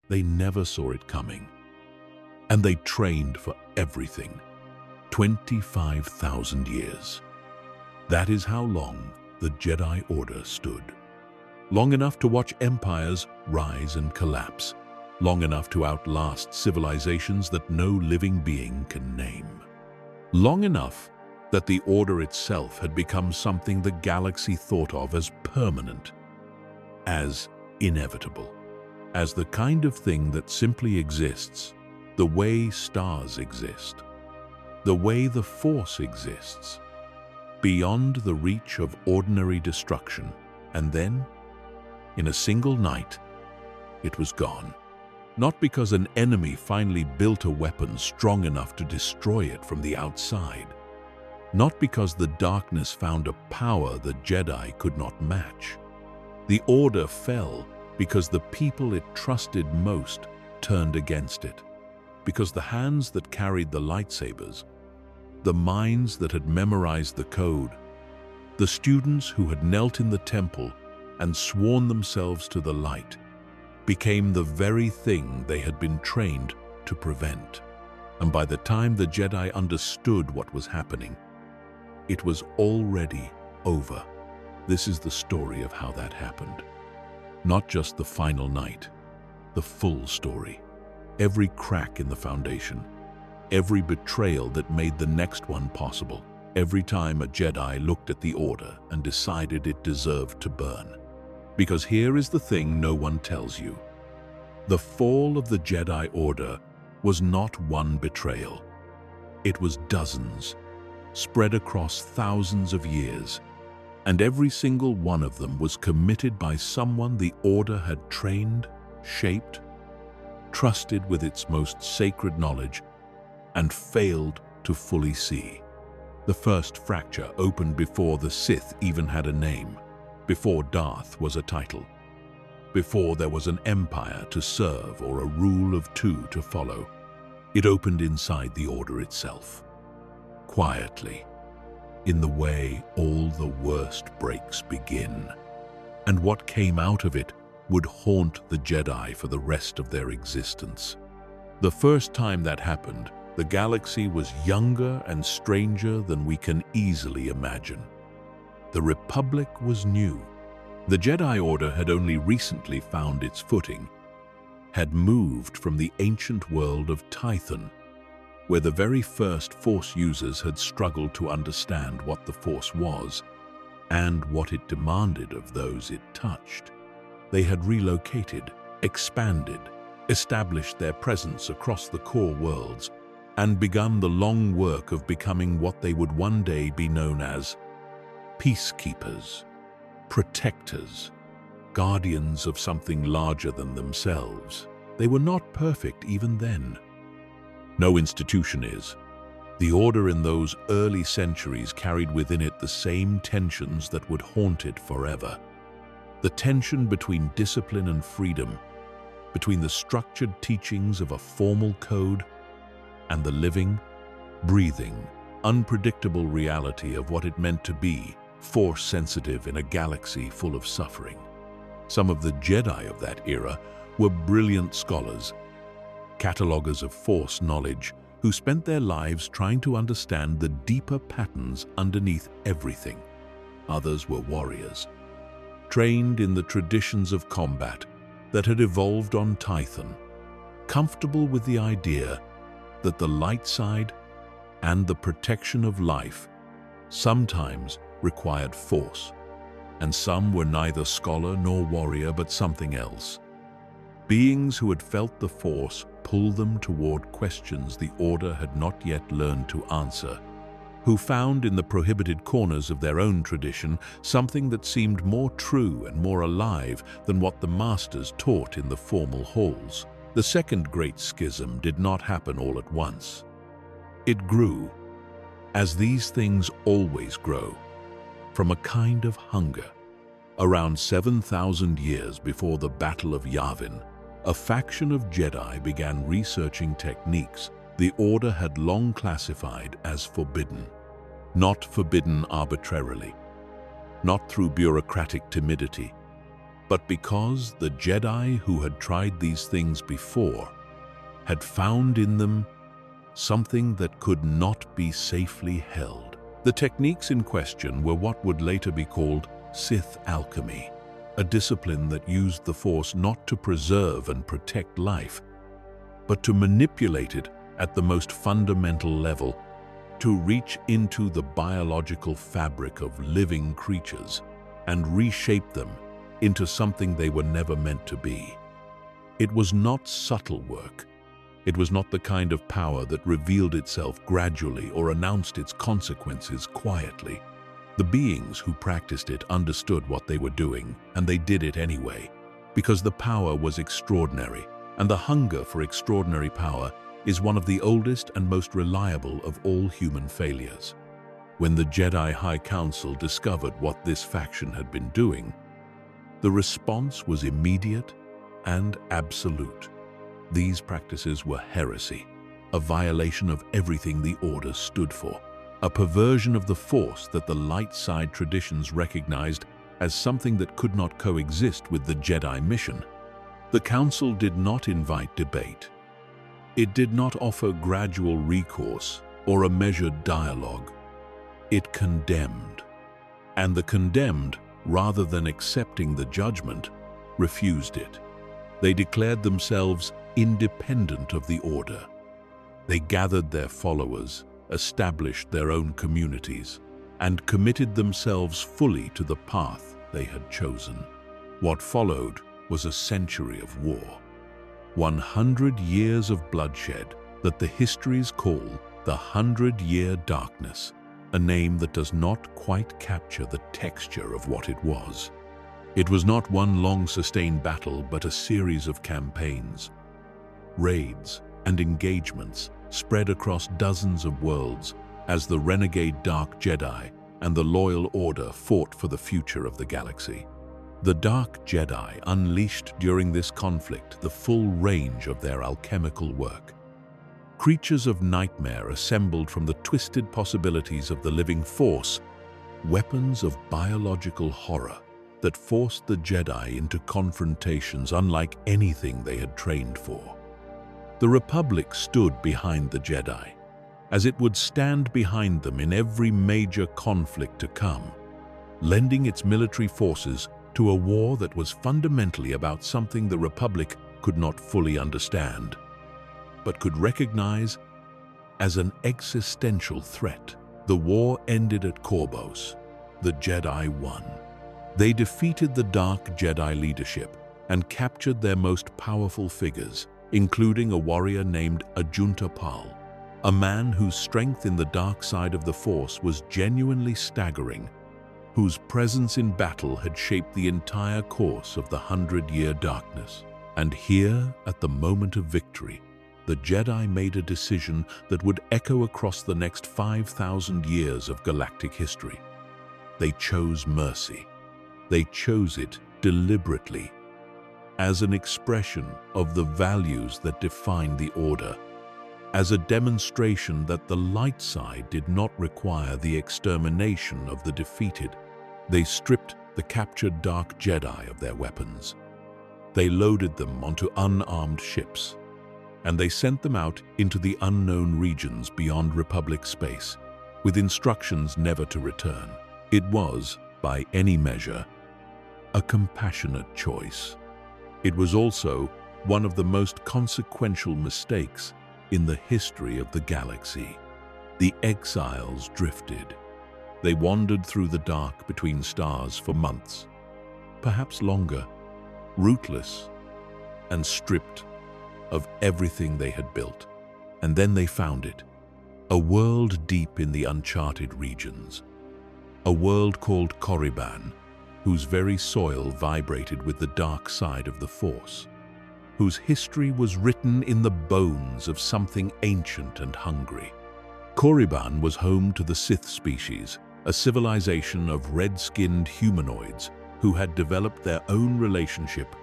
They never saw it coming. And they trained for everything. 25,000 years. That is how long the Jedi Order stood. Long enough to watch empires rise and collapse. Long enough to outlast civilizations that no living being can name. Long enough that the Order itself had become something the galaxy thought of as permanent, as inevitable, as the kind of thing that simply exists, the way stars exist, the way the Force exists, beyond the reach of ordinary destruction. And then, in a single night, it was gone. Not because an enemy finally built a weapon strong enough to destroy it from the outside. Not because the darkness found a power the Jedi could not match. The Order fell because the people it trusted most turned against it. Because the hands that carried the lightsabers, the minds that had memorized the code, the students who had knelt in the temple and sworn themselves to the light, became the very thing they had been trained to prevent. And by the time the Jedi understood what was happening, it was already over. This is the story of how that happened. Not just the final night, the full story. Every crack in the foundation, every betrayal that made the next one possible, every time a Jedi looked at the Order and decided it deserved to burn. Because here is the thing no one tells you. The fall of the Jedi Order was not one betrayal. It was dozens, spread across thousands of years, and every single one of them was committed by someone the Order had trained, shaped, trusted with its most sacred knowledge, and failed to fully see. The first fracture opened before the Sith even had a name, before Darth was a title, before there was an empire to serve or a rule of two to follow. It opened inside the Order itself, quietly, in the way all the worst breaks begin. And what came out of it would haunt the Jedi for the rest of their existence. The first time that happened, the galaxy was younger and stranger than we can easily imagine. The Republic was new. The Jedi Order had only recently found its footing, had moved from the ancient world of Tython, where the very first Force users had struggled to understand what the Force was and what it demanded of those it touched. They had relocated, expanded, established their presence across the core worlds, and begun the long work of becoming what they would one day be known as peacekeepers, protectors, guardians of something larger than themselves. They were not perfect even then. No institution is. The Order in those early centuries carried within it the same tensions that would haunt it forever. The tension between discipline and freedom, between the structured teachings of a formal code and the living, breathing, unpredictable reality of what it meant to be Force-sensitive in a galaxy full of suffering. Some of the Jedi of that era were brilliant scholars, catalogers of Force knowledge, who spent their lives trying to understand the deeper patterns underneath everything. Others were warriors, trained in the traditions of combat that had evolved on Tython, comfortable with the idea that the light side and the protection of life sometimes required force, and some were neither scholar nor warrior but something else. Beings who had felt the Force pull them toward questions the Order had not yet learned to answer, who found in the prohibited corners of their own tradition something that seemed more true and more alive than what the Masters taught in the formal halls. The second great schism did not happen all at once. It grew, as these things always grow, from a kind of hunger. Around 7,000 years before the Battle of Yavin, a faction of Jedi began researching techniques the Order had long classified as forbidden. Not forbidden arbitrarily, not through bureaucratic timidity, but because the Jedi who had tried these things before had found in them something that could not be safely held. The techniques in question were what would later be called Sith alchemy, a discipline that used the Force not to preserve and protect life, but to manipulate it at the most fundamental level, to reach into the biological fabric of living creatures and reshape them into something they were never meant to be. It was not subtle work. It was not the kind of power that revealed itself gradually or announced its consequences quietly. The beings who practiced it understood what they were doing, and they did it anyway, because the power was extraordinary, and the hunger for extraordinary power is one of the oldest and most reliable of all human failures. When the Jedi High Council discovered what this faction had been doing, the response was immediate and absolute. These practices were heresy, a violation of everything the Order stood for, a perversion of the Force that the light side traditions recognized as something that could not coexist with the Jedi mission. The Council did not invite debate. It did not offer gradual recourse or a measured dialogue. It condemned. And the condemned, rather than accepting the judgment, refused it. They declared themselves independent of the Order. They gathered their followers, established their own communities, and committed themselves fully to the path they had chosen. What followed was a century of war. 100 years of bloodshed that the histories call the 100-Year Darkness, a name that does not quite capture the texture of what it was. It was not one long sustained battle, but a series of campaigns, raids, and engagements spread across dozens of worlds as the renegade Dark Jedi and the Loyal Order fought for the future of the galaxy. The Dark Jedi unleashed during this conflict the full range of their alchemical work. Creatures of nightmare assembled from the twisted possibilities of the living Force, weapons of biological horror that forced the Jedi into confrontations unlike anything they had trained for. The Republic stood behind the Jedi, as it would stand behind them in every major conflict to come, lending its military forces to a war that was fundamentally about something the Republic could not fully understand, but could recognize as an existential threat. The war ended at Korbos. The Jedi won. They defeated the Dark Jedi leadership and captured their most powerful figures, including a warrior named Ajunta Pal, a man whose strength in the dark side of the Force was genuinely staggering, whose presence in battle had shaped the entire course of the 100-Year Darkness. And here, at the moment of victory, the Jedi made a decision that would echo across the next 5,000 years of galactic history. They chose mercy. They chose it deliberately, as an expression of the values that define the Order, as a demonstration that the light side did not require the extermination of the defeated. They stripped the captured Dark Jedi of their weapons. They loaded them onto unarmed ships, and they sent them out into the unknown regions beyond Republic space, with instructions never to return. It was, by any measure, a compassionate choice. It was also one of the most consequential mistakes in the history of the galaxy. The exiles drifted. They wandered through the dark between stars for months, perhaps longer, rootless and stripped of everything they had built. And then they found it, a world deep in the uncharted regions, a world called Korriban, whose very soil vibrated with the dark side of the Force, whose history was written in the bones of something ancient and hungry. Korriban was home to the Sith species, a civilization of red-skinned humanoids who had developed their own relationship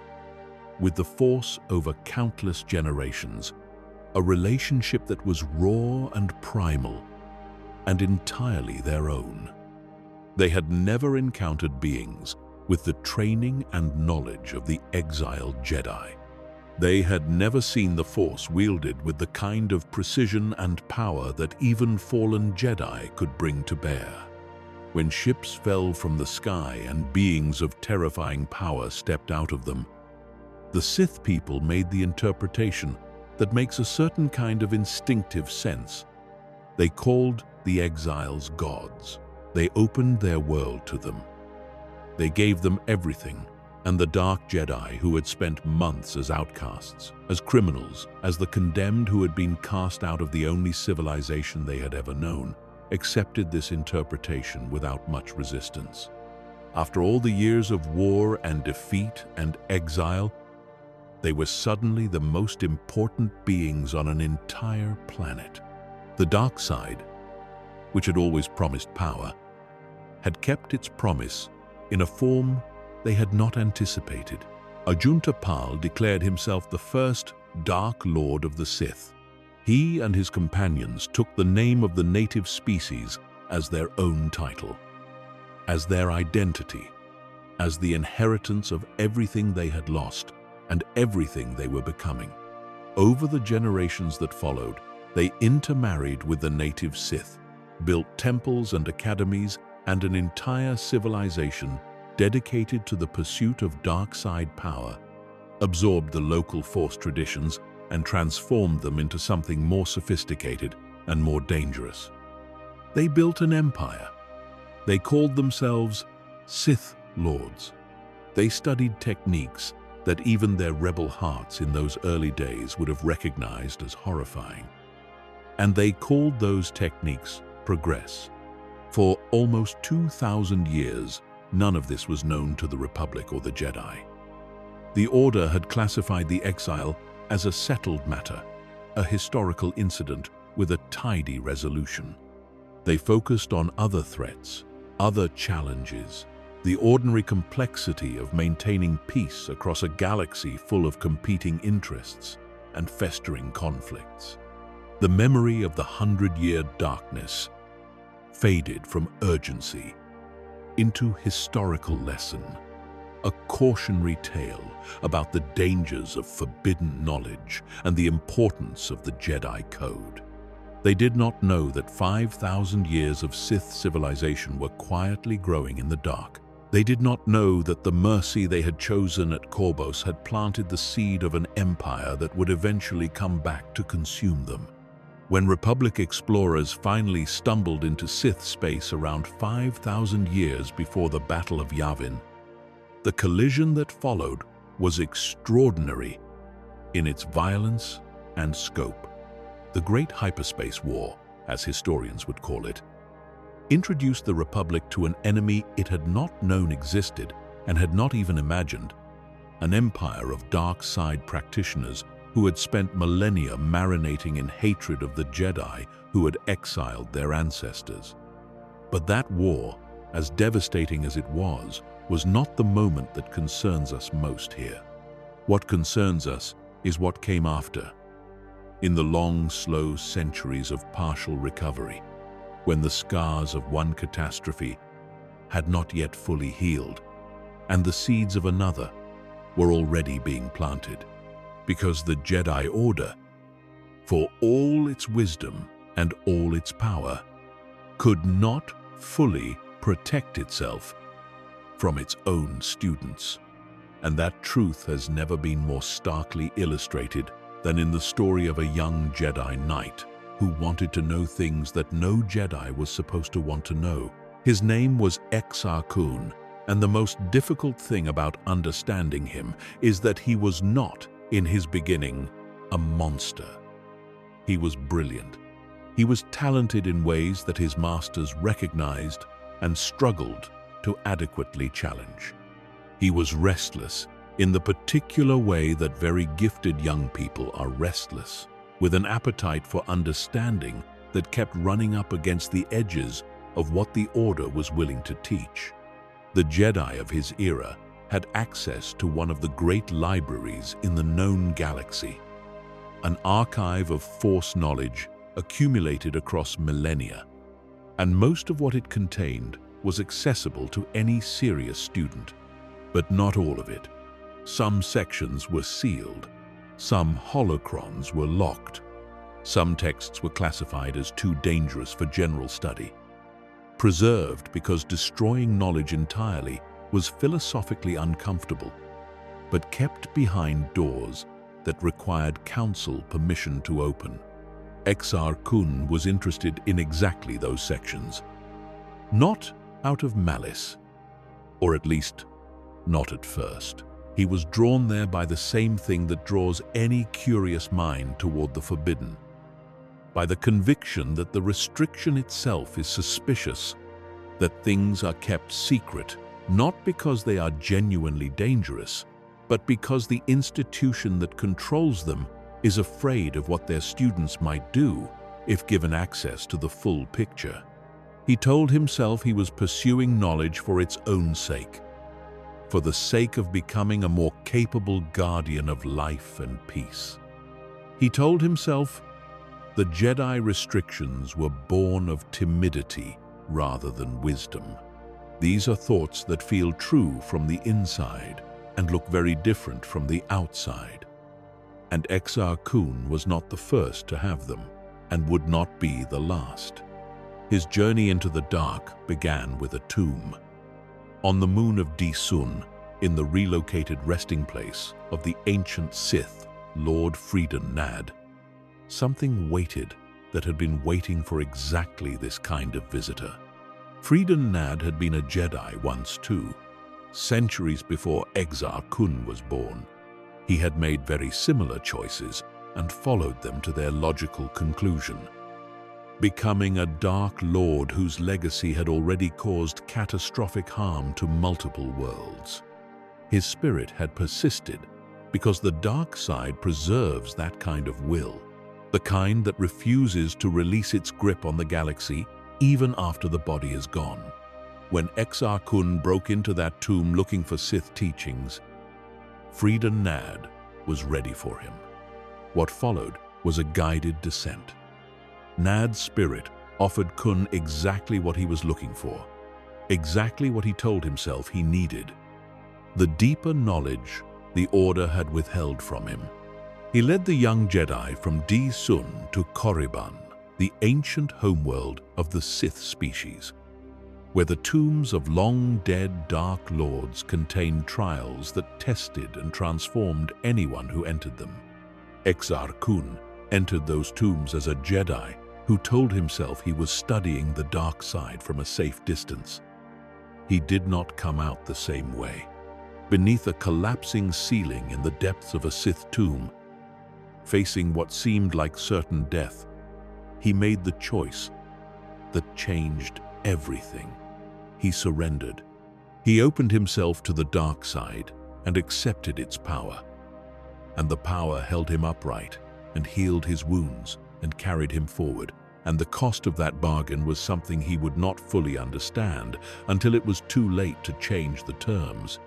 with the Force over countless generations, a relationship that was raw and primal and entirely their own. They had never encountered beings with the training and knowledge of the exiled Jedi. They had never seen the Force wielded with the kind of precision and power that even fallen Jedi could bring to bear. When ships fell from the sky and beings of terrifying power stepped out of them, the Sith people made the interpretation that makes a certain kind of instinctive sense. They called the exiles gods. They opened their world to them. They gave them everything, and the Dark Jedi, who had spent months as outcasts, as criminals, as the condemned who had been cast out of the only civilization they had ever known, accepted this interpretation without much resistance. After all the years of war and defeat and exile, they were suddenly the most important beings on an entire planet. The dark side, which had always promised power, had kept its promise in a form they had not anticipated. Ajunta Pal declared himself the first Dark Lord of the Sith. He and his companions took the name of the native species as their own title, as their identity, as the inheritance of everything they had lost and everything they were becoming. Over the generations that followed, they intermarried with the native Sith, built temples and academies and an entire civilization dedicated to the pursuit of dark side power, absorbed the local Force traditions and transformed them into something more sophisticated and more dangerous. They built an empire. They called themselves Sith Lords. They studied techniques that even their rebel hearts in those early days would have recognized as horrifying. And they called those techniques progress. For almost 2,000 years, none of this was known to the Republic or the Jedi. The Order had classified the exile as a settled matter, a historical incident with a tidy resolution. They focused on other threats, other challenges, the ordinary complexity of maintaining peace across a galaxy full of competing interests and festering conflicts. The memory of the 100-year darkness faded from urgency into historical lesson, a cautionary tale about the dangers of forbidden knowledge and the importance of the Jedi Code. They did not know that 5,000 years of Sith civilization were quietly growing in the dark. They did not know that the mercy they had chosen at Korbos had planted the seed of an empire that would eventually come back to consume them. When Republic explorers finally stumbled into Sith space around 5,000 years before the Battle of Yavin, the collision that followed was extraordinary in its violence and scope. The Great Hyperspace War, as historians would call it, introduced the Republic to an enemy it had not known existed and had not even imagined, an empire of dark side practitioners who had spent millennia marinating in hatred of the Jedi who had exiled their ancestors. But that war, as devastating as it was not the moment that concerns us most here. What concerns us is what came after, in the long, slow centuries of partial recovery, when the scars of one catastrophe had not yet fully healed, and the seeds of another were already being planted. Because the Jedi Order, for all its wisdom and all its power, could not fully protect itself from its own students. And that truth has never been more starkly illustrated than in the story of a young Jedi Knight who wanted to know things that no Jedi was supposed to want to know. His name was Exar Kun, and the most difficult thing about understanding him is that he was not, in his beginning, a monster. He was brilliant. He was talented in ways that his masters recognized and struggled to adequately challenge. He was restless in the particular way that very gifted young people are restless, with an appetite for understanding that kept running up against the edges of what the Order was willing to teach. The Jedi of his era had access to one of the great libraries in the known galaxy, an archive of Force knowledge accumulated across millennia, and most of what it contained was accessible to any serious student. But not all of it. Some sections were sealed. Some holocrons were locked. Some texts were classified as too dangerous for general study. Preserved because destroying knowledge entirely was philosophically uncomfortable, but kept behind doors that required council permission to open. Exar Kun was interested in exactly those sections. Not out of malice, or at least not at first. He was drawn there by the same thing that draws any curious mind toward the forbidden, by the conviction that the restriction itself is suspicious, that things are kept secret, not because they are genuinely dangerous, but because the institution that controls them is afraid of what their students might do if given access to the full picture. He told himself he was pursuing knowledge for its own sake, for the sake of becoming a more capable guardian of life and peace. He told himself the Jedi restrictions were born of timidity rather than wisdom. These are thoughts that feel true from the inside and look very different from the outside. And Exar Kun was not the first to have them, and would not be the last. His journey into the dark began with a tomb. On the moon of Di-Sun, in the relocated resting place of the ancient Sith, Lord Freedon Nad, something waited that had been waiting for exactly this kind of visitor. Freedon Nad had been a Jedi once too, centuries before Exar Kun was born. He had made very similar choices and followed them to their logical conclusion, becoming a Dark Lord whose legacy had already caused catastrophic harm to multiple worlds. His spirit had persisted because the dark side preserves that kind of will, the kind that refuses to release its grip on the galaxy even after the body is gone. When Exar Kun broke into that tomb looking for Sith teachings, Freedon Nad was ready for him. What followed was a guided descent. Nad's spirit offered Kun exactly what he was looking for, exactly what he told himself he needed. The deeper knowledge the Order had withheld from him. He led the young Jedi from Di-Sun to Korriban, the ancient homeworld of the Sith species, where the tombs of long-dead Dark Lords contained trials that tested and transformed anyone who entered them. Exar Kun entered those tombs as a Jedi who told himself he was studying the dark side from a safe distance. He did not come out the same way. Beneath a collapsing ceiling in the depths of a Sith tomb, facing what seemed like certain death, he made the choice that changed everything. He surrendered. He opened himself to the dark side and accepted its power. And the power held him upright and healed his wounds and carried him forward. And the cost of that bargain was something he would not fully understand until it was too late to change the terms.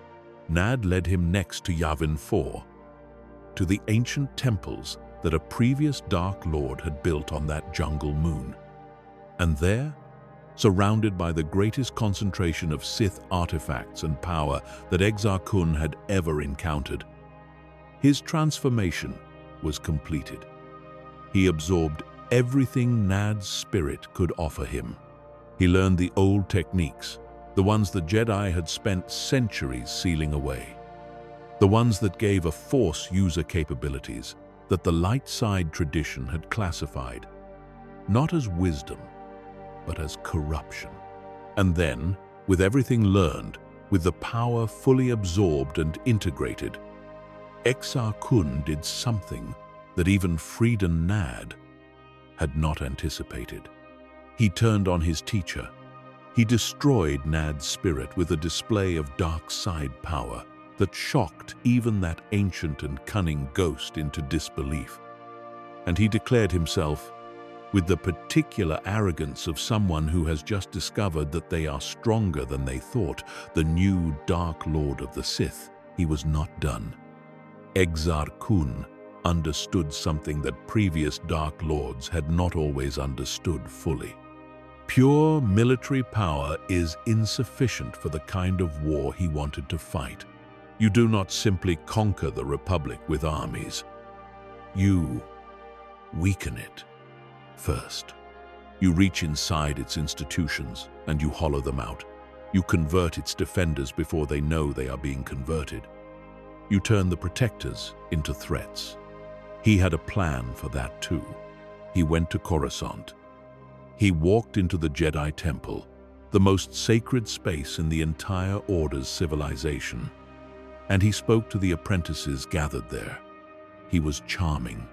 Nad led him next to Yavin 4, to the ancient temples that a previous Dark Lord had built on that jungle moon. And there, surrounded by the greatest concentration of Sith artifacts and power that Exar Kun had ever encountered, his transformation was completed. He absorbed everything Nad's spirit could offer him. He learned the old techniques, the ones the Jedi had spent centuries sealing away, the ones that gave a Force user capabilities that the light side tradition had classified, not as wisdom, but as corruption. And then, with everything learned, with the power fully absorbed and integrated, Exar Kun did something that even Freedon Nad had not anticipated. He turned on his teacher. He destroyed Nad's spirit with a display of dark side power that shocked even that ancient and cunning ghost into disbelief. And he declared himself, with the particular arrogance of someone who has just discovered that they are stronger than they thought, the new Dark Lord of the Sith. He was not done. Exar Kun understood something that previous Dark Lords had not always understood fully. Pure military power is insufficient for the kind of war he wanted to fight. You do not simply conquer the Republic with armies. You weaken it first. You reach inside its institutions and you hollow them out. You convert its defenders before they know they are being converted. You turn the protectors into threats. He had a plan for that too. He went to Coruscant. He walked into the Jedi Temple, the most sacred space in the entire Order's civilization. And he spoke to the apprentices gathered there. He was charming.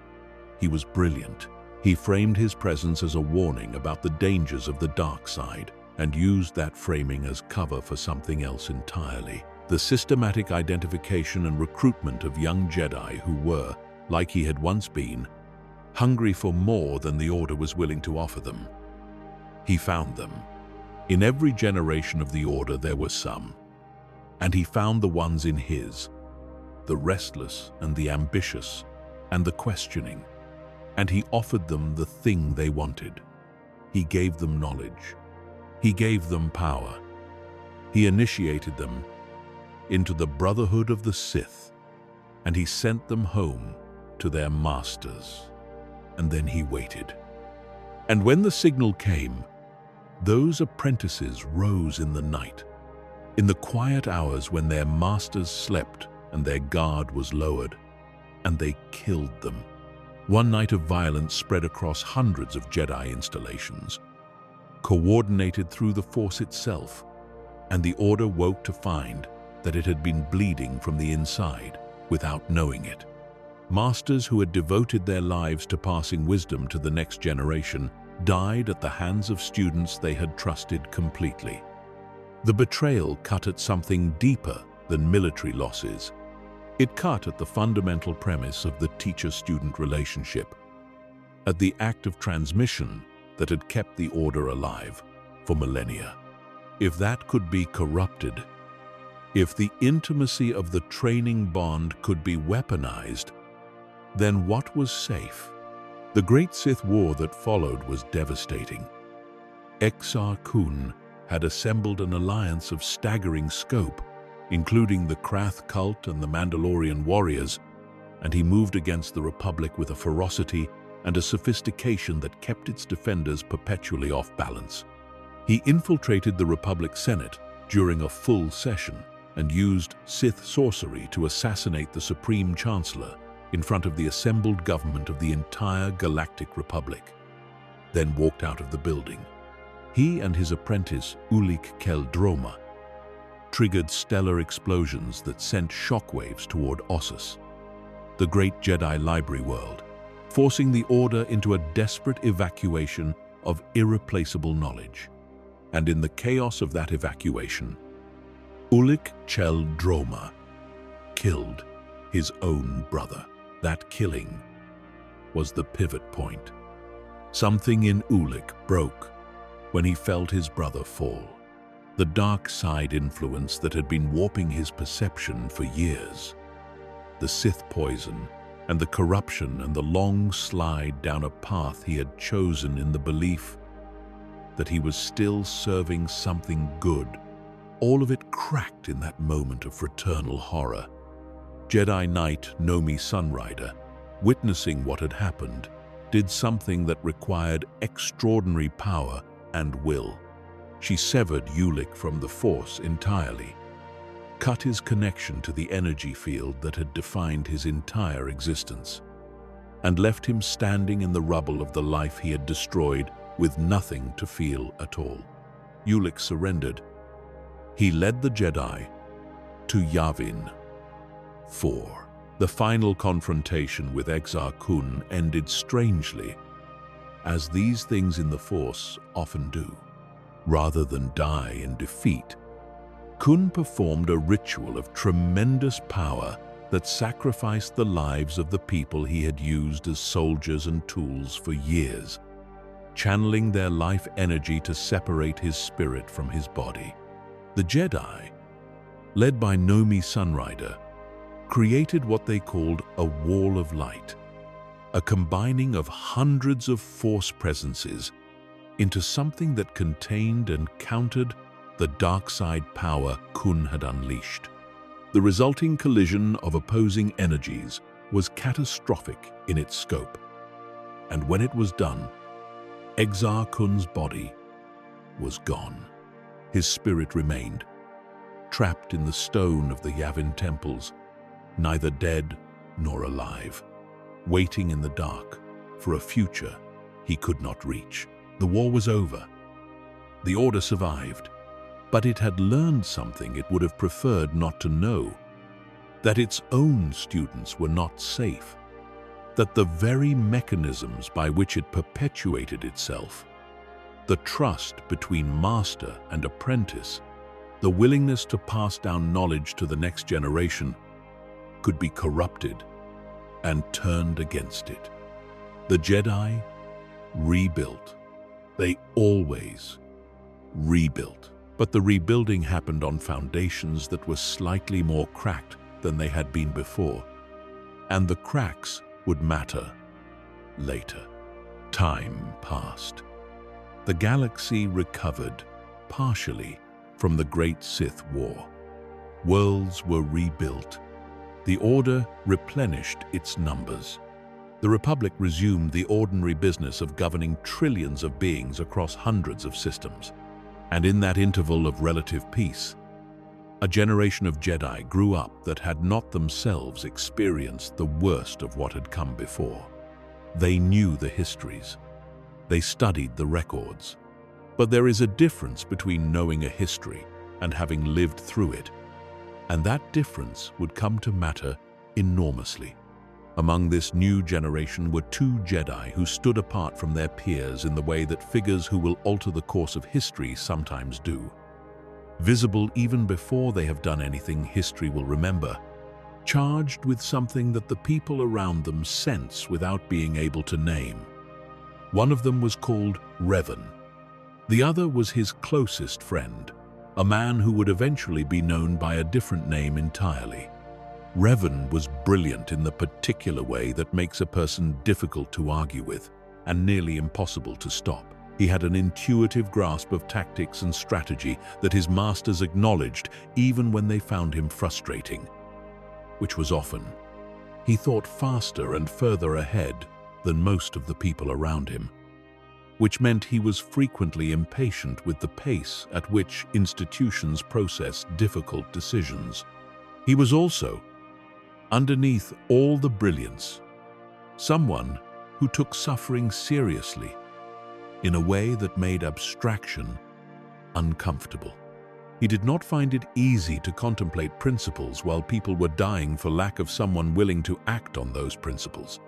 He was brilliant. He framed his presence as a warning about the dangers of the dark side and used that framing as cover for something else entirely. The systematic identification and recruitment of young Jedi who were, like he had once been, hungry for more than the Order was willing to offer them. He found them. In every generation of the Order there were some, and he found the ones in his, the restless and the ambitious and the questioning, and he offered them the thing they wanted. He gave them knowledge. He gave them power. He initiated them into the Brotherhood of the Sith, and he sent them home to their masters. And then he waited. And when the signal came, those apprentices rose in the night, in the quiet hours when their masters slept and their guard was lowered, and they killed them. One night of violence spread across hundreds of Jedi installations, coordinated through the Force itself, and the Order woke to find that it had been bleeding from the inside without knowing it. Masters who had devoted their lives to passing wisdom to the next generation died at the hands of students they had trusted completely. The betrayal cut at something deeper than military losses. It cut at the fundamental premise of the teacher-student relationship, at the act of transmission that had kept the Order alive for millennia. If that could be corrupted, if the intimacy of the training bond could be weaponized, then what was safe? The Great Sith War that followed was devastating. Exar Kun had assembled an alliance of staggering scope, including the Krath cult and the Mandalorian warriors, and he moved against the Republic with a ferocity and a sophistication that kept its defenders perpetually off balance. He infiltrated the Republic Senate during a full session and used Sith sorcery to assassinate the Supreme Chancellor in front of the assembled government of the entire Galactic Republic, then walked out of the building. He and his apprentice, Ulic Qel-Droma, triggered stellar explosions that sent shockwaves toward Ossus, the great Jedi library world, forcing the Order into a desperate evacuation of irreplaceable knowledge. And in the chaos of that evacuation, Ulic Qel-Droma killed his own brother. That killing was the pivot point. Something in Ulic broke when he felt his brother fall. The dark side influence that had been warping his perception for years. The Sith poison and the corruption and the long slide down a path he had chosen in the belief that he was still serving something good. All of it cracked in that moment of fraternal horror. Jedi Knight Nomi Sunrider, witnessing what had happened, did something that required extraordinary power and will. She severed Ulic from the Force entirely, cut his connection to the energy field that had defined his entire existence, and left him standing in the rubble of the life he had destroyed with nothing to feel at all. Ulic surrendered. He led the Jedi to Yavin 4. The final confrontation with Exar Kun ended strangely, as these things in the Force often do. Rather than die in defeat, Kun performed a ritual of tremendous power that sacrificed the lives of the people he had used as soldiers and tools for years, channeling their life energy to separate his spirit from his body. The Jedi, led by Nomi Sunrider, created what they called a wall of light, a combining of hundreds of Force presences into something that contained and countered the dark side power Kun had unleashed. The resulting collision of opposing energies was catastrophic in its scope. And when it was done, Exar Kun's body was gone. His spirit remained, trapped in the stone of the Yavin temples, neither dead nor alive, waiting in the dark for a future he could not reach. The war was over. The Order survived, but it had learned something it would have preferred not to know, that its own students were not safe, that the very mechanisms by which it perpetuated itself, the trust between master and apprentice, the willingness to pass down knowledge to the next generation, could be corrupted and turned against it. The Jedi rebuilt. They always rebuilt. But the rebuilding happened on foundations that were slightly more cracked than they had been before. And the cracks would matter later. Time passed. The galaxy recovered, partially, from the Great Sith War. Worlds were rebuilt. The Order replenished its numbers. The Republic resumed the ordinary business of governing trillions of beings across hundreds of systems. And in that interval of relative peace, a generation of Jedi grew up that had not themselves experienced the worst of what had come before. They knew the histories. They studied the records. But there is a difference between knowing a history and having lived through it, and that difference would come to matter enormously. Among this new generation were two Jedi who stood apart from their peers in the way that figures who will alter the course of history sometimes do. Visible even before they have done anything history will remember, charged with something that the people around them sense without being able to name. One of them was called Revan. The other was his closest friend, a man who would eventually be known by a different name entirely. Revan was brilliant in the particular way that makes a person difficult to argue with and nearly impossible to stop. He had an intuitive grasp of tactics and strategy that his masters acknowledged even when they found him frustrating, which was often. He thought faster and further ahead than most of the people around him, which meant he was frequently impatient with the pace at which institutions processed difficult decisions. He was also, underneath all the brilliance, someone who took suffering seriously in a way that made abstraction uncomfortable. He did not find it easy to contemplate principles while people were dying for lack of someone willing to act on those principles.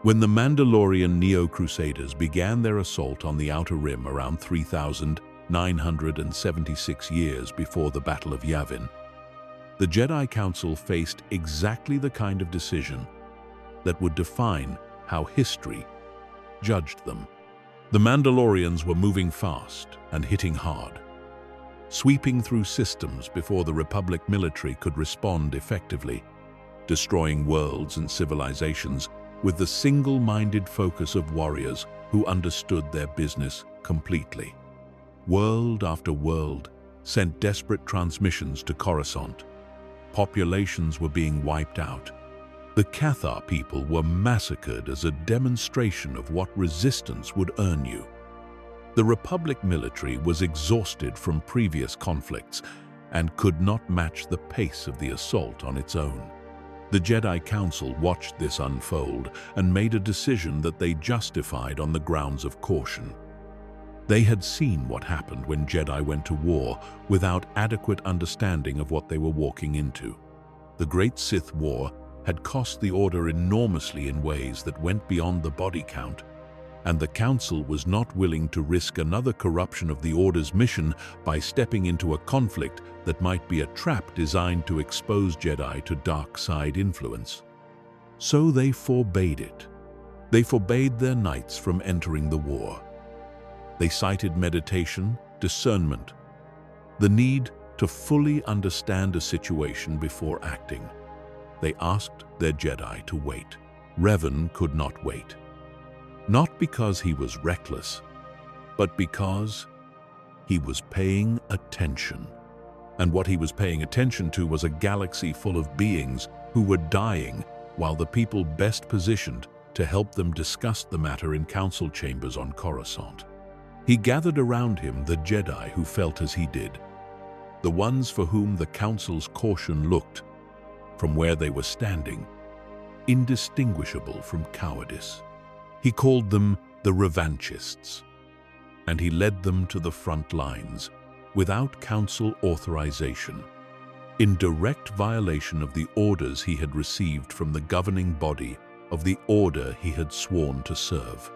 When the Mandalorian Neo-Crusaders began their assault on the Outer Rim around 3,976 years before the Battle of Yavin, the Jedi Council faced exactly the kind of decision that would define how history judged them. The Mandalorians were moving fast and hitting hard, sweeping through systems before the Republic military could respond effectively, destroying worlds and civilizations with the single-minded focus of warriors who understood their business completely. World after world sent desperate transmissions to Coruscant. Populations were being wiped out. The Cathar people were massacred as a demonstration of what resistance would earn you. The Republic military was exhausted from previous conflicts and could not match the pace of the assault on its own. The Jedi Council watched this unfold and made a decision that they justified on the grounds of caution. They had seen what happened when Jedi went to war without adequate understanding of what they were walking into. The Great Sith War had cost the Order enormously in ways that went beyond the body count, and the Council was not willing to risk another corruption of the Order's mission by stepping into a conflict that might be a trap designed to expose Jedi to dark side influence. So they forbade it. They forbade their knights from entering the war. They cited meditation, discernment, the need to fully understand a situation before acting. They asked their Jedi to wait. Revan could not wait. Not because he was reckless, but because he was paying attention. And what he was paying attention to was a galaxy full of beings who were dying, while the people best positioned to help them discussed the matter in council chambers on Coruscant. He gathered around him the Jedi who felt as he did, the ones for whom the council's caution looked, from where they were standing, indistinguishable from cowardice. He called them the revanchists, and he led them to the front lines, without council authorization, in direct violation of the orders he had received from the governing body of the order he had sworn to serve.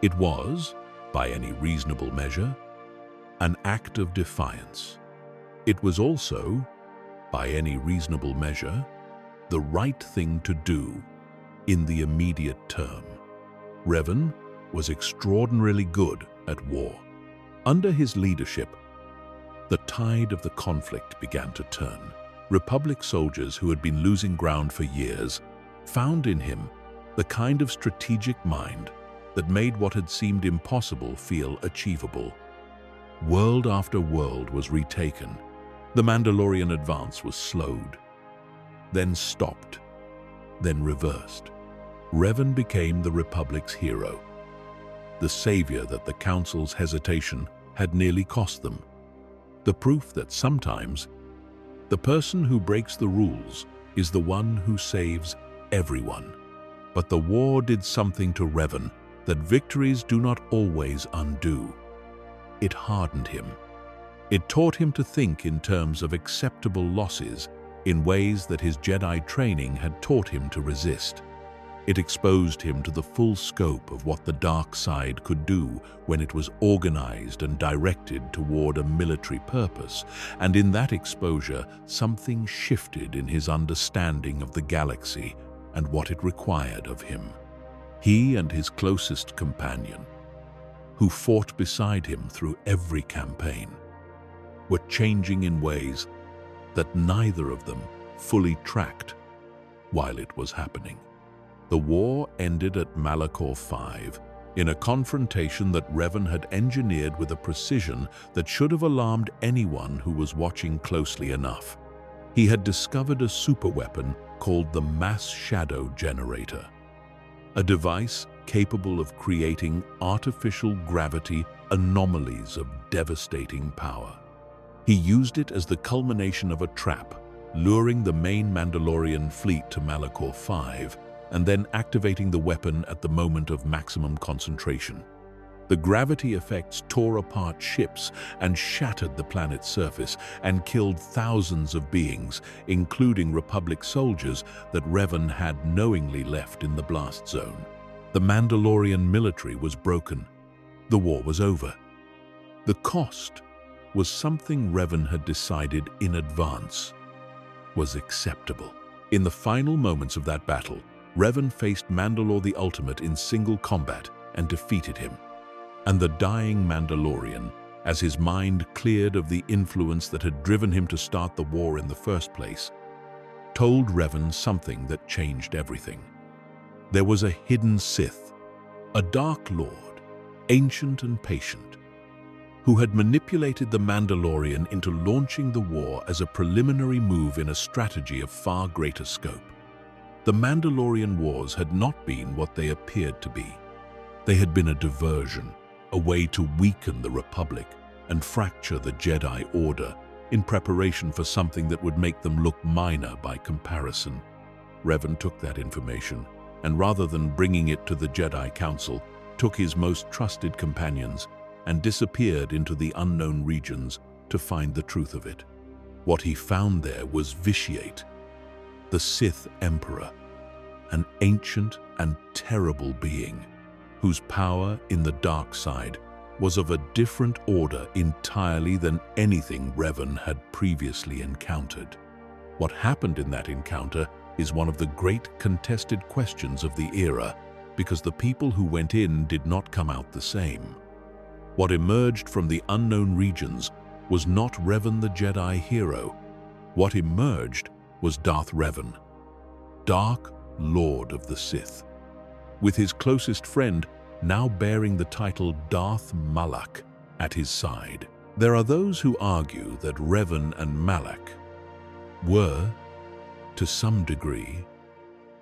It was, by any reasonable measure, an act of defiance. It was also, by any reasonable measure, the right thing to do in the immediate term. Revan was extraordinarily good at war. Under his leadership, the tide of the conflict began to turn. Republic soldiers who had been losing ground for years found in him the kind of strategic mind that made what had seemed impossible feel achievable. World after world was retaken. The Mandalorian advance was slowed, then stopped, then reversed. Revan became the Republic's hero, the savior that the Council's hesitation had nearly cost them. The proof that sometimes the person who breaks the rules is the one who saves everyone. But the war did something to Revan that victories do not always undo. It hardened him. It taught him to think in terms of acceptable losses in ways that his Jedi training had taught him to resist. It exposed him to the full scope of what the dark side could do when it was organized and directed toward a military purpose, and in that exposure, something shifted in his understanding of the galaxy and what it required of him. He and his closest companion, who fought beside him through every campaign, were changing in ways that neither of them fully tracked while it was happening. The war ended at Malachor V in a confrontation that Revan had engineered with a precision that should have alarmed anyone who was watching closely enough. He had discovered a superweapon called the Mass Shadow Generator, a device capable of creating artificial gravity anomalies of devastating power. He used it as the culmination of a trap, luring the main Mandalorian fleet to Malachor V, and then activating the weapon at the moment of maximum concentration. The gravity effects tore apart ships and shattered the planet's surface and killed thousands of beings, including Republic soldiers that Revan had knowingly left in the blast zone. The Mandalorian military was broken. The war was over. The cost was something Revan had decided in advance was acceptable. In the final moments of that battle, Revan faced Mandalore the Ultimate in single combat and defeated him. And the dying Mandalorian, as his mind cleared of the influence that had driven him to start the war in the first place, told Revan something that changed everything. There was a hidden Sith, a Dark Lord, ancient and patient, who had manipulated the Mandalorian into launching the war as a preliminary move in a strategy of far greater scope. The Mandalorian Wars had not been what they appeared to be. They had been a diversion, a way to weaken the Republic and fracture the Jedi Order in preparation for something that would make them look minor by comparison. Revan took that information, and rather than bringing it to the Jedi Council, took his most trusted companions and disappeared into the unknown regions to find the truth of it. What he found there was Vitiate, the Sith Emperor, an ancient and terrible being whose power in the dark side was of a different order entirely than anything Revan had previously encountered. What happened in that encounter is one of the great contested questions of the era, because the people who went in did not come out the same. What emerged from the unknown regions was not Revan the Jedi hero. What emerged was Darth Revan, Dark Lord of the Sith, with his closest friend now bearing the title Darth Malak at his side. There are those who argue that Revan and Malak were, to some degree,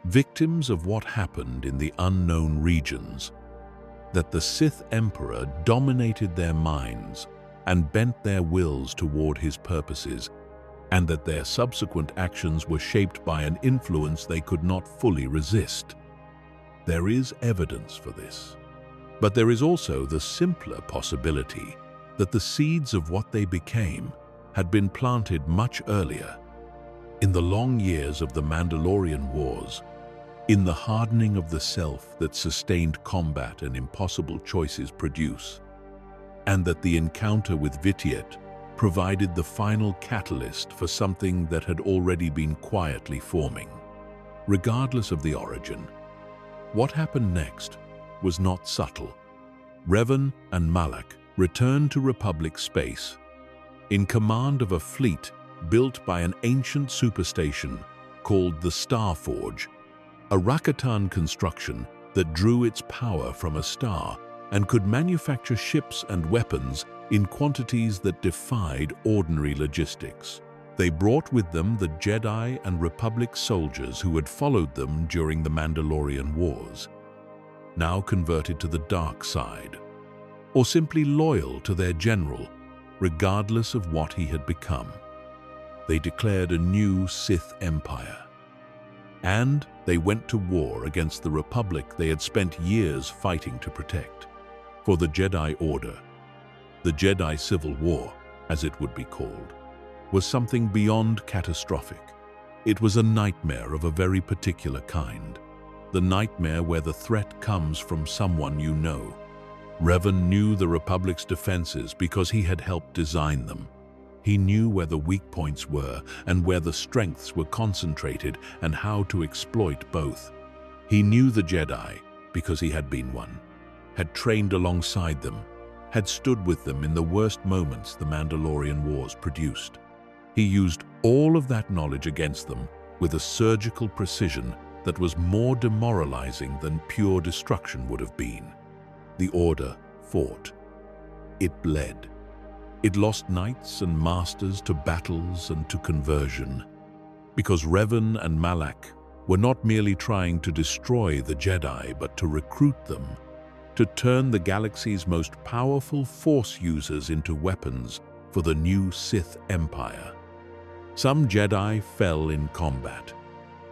victims of what happened in the unknown regions, that the Sith Emperor dominated their minds and bent their wills toward his purposes, and that their subsequent actions were shaped by an influence they could not fully resist. There is evidence for this. But there is also the simpler possibility that the seeds of what they became had been planted much earlier, in the long years of the Mandalorian Wars, in the hardening of the self that sustained combat and impossible choices produce, and that the encounter with Vitiate provided the final catalyst for something that had already been quietly forming. Regardless of the origin, what happened next was not subtle. Revan and Malak returned to Republic space, in command of a fleet built by an ancient superstation called the Starforge, a Rakatan construction that drew its power from a star and could manufacture ships and weapons in quantities that defied ordinary logistics. They brought with them the Jedi and Republic soldiers who had followed them during the Mandalorian Wars, now converted to the dark side, or simply loyal to their general, regardless of what he had become. They declared a new Sith Empire. And they went to war against the Republic they had spent years fighting to protect. For the Jedi Order, the Jedi Civil War, as it would be called, was something beyond catastrophic. It was a nightmare of a very particular kind. The nightmare where the threat comes from someone you know. Revan knew the Republic's defenses because he had helped design them. He knew where the weak points were and where the strengths were concentrated and how to exploit both. He knew the Jedi because he had been one, had trained alongside them, had stood with them in the worst moments the Mandalorian Wars produced. He used all of that knowledge against them with a surgical precision that was more demoralizing than pure destruction would have been. The Order fought. It bled. It lost knights and masters to battles and to conversion, because Revan and Malak were not merely trying to destroy the Jedi, but to recruit them, to turn the galaxy's most powerful Force users into weapons for the new Sith Empire. Some Jedi fell in combat.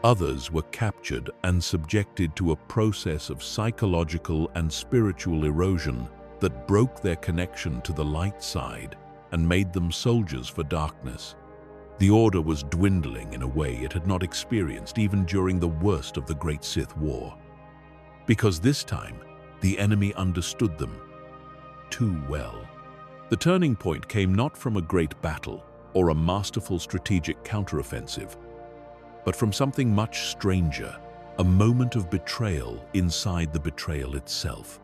Others were captured and subjected to a process of psychological and spiritual erosion that broke their connection to the light side and made them soldiers for darkness. The Order was dwindling in a way it had not experienced even during the worst of the Great Sith War. Because this time, the enemy understood them too well. The turning point came not from a great battle or a masterful strategic counteroffensive, but from something much stranger, a moment of betrayal inside the betrayal itself.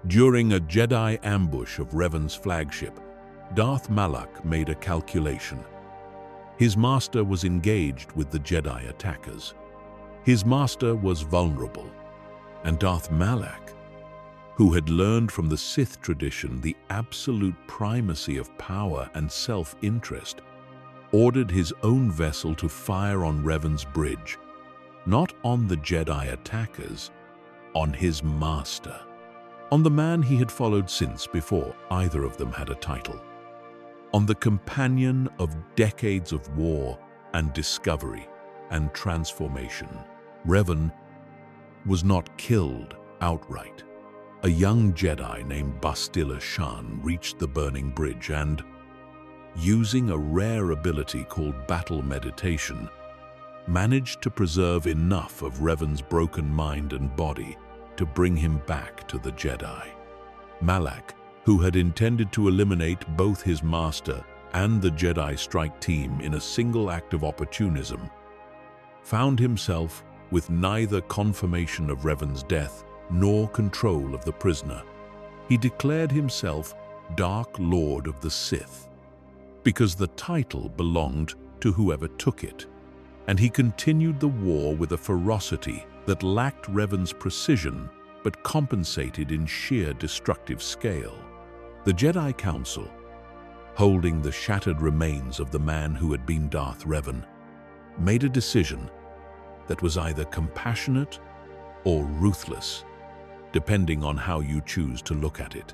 During a Jedi ambush of Revan's flagship, Darth Malak made a calculation. His master was engaged with the Jedi attackers. His master was vulnerable, and Darth Malak, who had learned from the Sith tradition the absolute primacy of power and self-interest, ordered his own vessel to fire on Revan's bridge, not on the Jedi attackers, on his master, on the man he had followed since before either of them had a title, on the companion of decades of war and discovery and transformation. Revan was not killed outright. A young Jedi named Bastila Shan reached the burning bridge and, using a rare ability called battle meditation, managed to preserve enough of Revan's broken mind and body to bring him back to the Jedi. Malak, who had intended to eliminate both his master and the Jedi strike team in a single act of opportunism, found himself with neither confirmation of Revan's death nor control of the prisoner. He declared himself Dark Lord of the Sith, because the title belonged to whoever took it, and he continued the war with a ferocity that lacked Revan's precision but compensated in sheer destructive scale. The Jedi Council, holding the shattered remains of the man who had been Darth Revan, made a decision that was either compassionate or ruthless, depending on how you choose to look at it.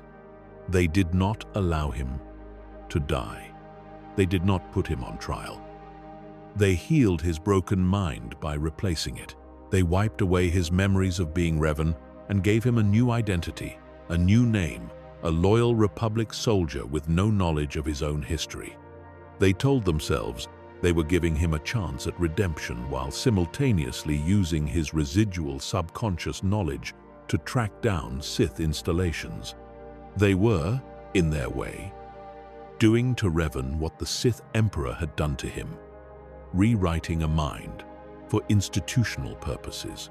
They did not allow him to die. They did not put him on trial. They healed his broken mind by replacing it. They wiped away his memories of being Revan and gave him a new identity, a new name, a loyal Republic soldier with no knowledge of his own history. They told themselves they were giving him a chance at redemption while simultaneously using his residual subconscious knowledge to track down Sith installations. They were, in their way, doing to Revan what the Sith Emperor had done to him, rewriting a mind for institutional purposes.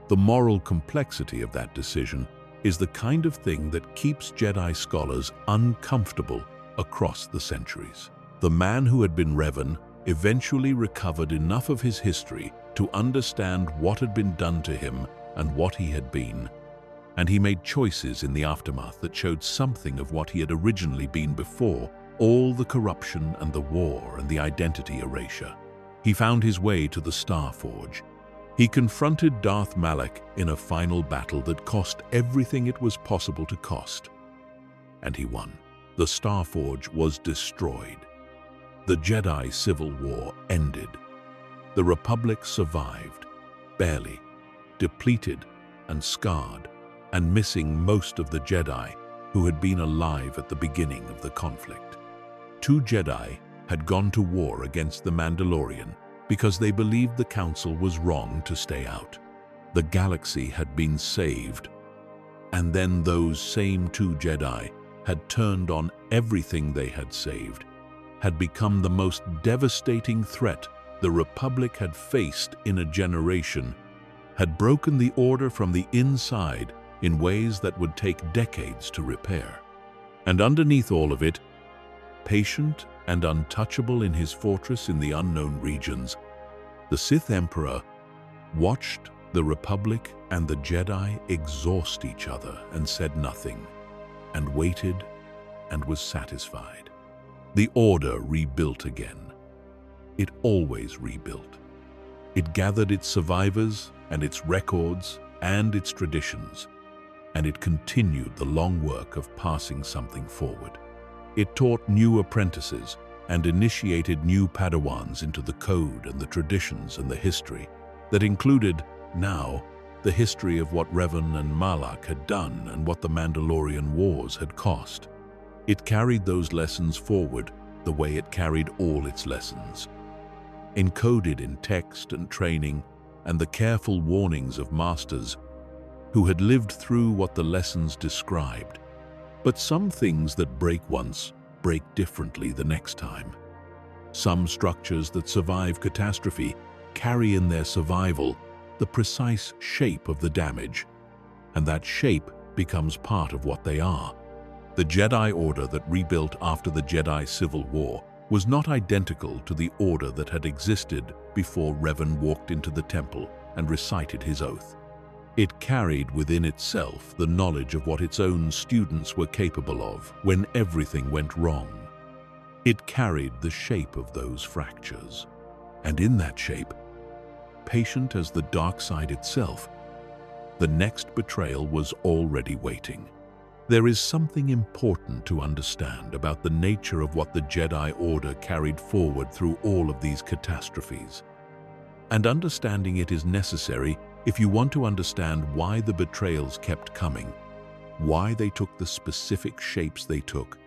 The moral complexity of that decision is the kind of thing that keeps Jedi scholars uncomfortable across the centuries. The man who had been Revan eventually recovered enough of his history to understand what had been done to him and what he had been, and he made choices in the aftermath that showed something of what he had originally been before, all the corruption and the war and the identity erasure. He found his way to the Star Forge. He confronted Darth Malak in a final battle that cost everything it was possible to cost. And he won. The Star Forge was destroyed. The Jedi Civil War ended. The Republic survived, barely, depleted and scarred, and missing most of the Jedi who had been alive at the beginning of the conflict. 2 Jedi had gone to war against the Mandalorian because they believed the Council was wrong to stay out. The galaxy had been saved, and then those same 2 Jedi had turned on everything they had saved, had become the most devastating threat the Republic had faced in a generation, had broken the Order from the inside in ways that would take decades to repair. And underneath all of it, patient and untouchable in his fortress in the unknown regions, the Sith Emperor watched the Republic and the Jedi exhaust each other and said nothing, and waited and was satisfied. The Order rebuilt again. It always rebuilt. It gathered its survivors and its records and its traditions, and it continued the long work of passing something forward. It taught new apprentices and initiated new Padawans into the code and the traditions and the history that included, now, the history of what Revan and Malak had done and what the Mandalorian Wars had cost. It carried those lessons forward the way it carried all its lessons, encoded in text and training and the careful warnings of masters who had lived through what the lessons described. But some things that break once break differently the next time. Some structures that survive catastrophe carry in their survival the precise shape of the damage, and that shape becomes part of what they are. The Jedi Order that rebuilt after the Jedi Civil War was not identical to the order that had existed before Revan walked into the temple and recited his oath. It carried within itself the knowledge of what its own students were capable of when everything went wrong. It carried the shape of those fractures, and in that shape, patient as the dark side itself, the next betrayal was already waiting. There is something important to understand about the nature of what the Jedi Order carried forward through all of these catastrophes. And understanding it is necessary if you want to understand why the betrayals kept coming, why they took the specific shapes they took,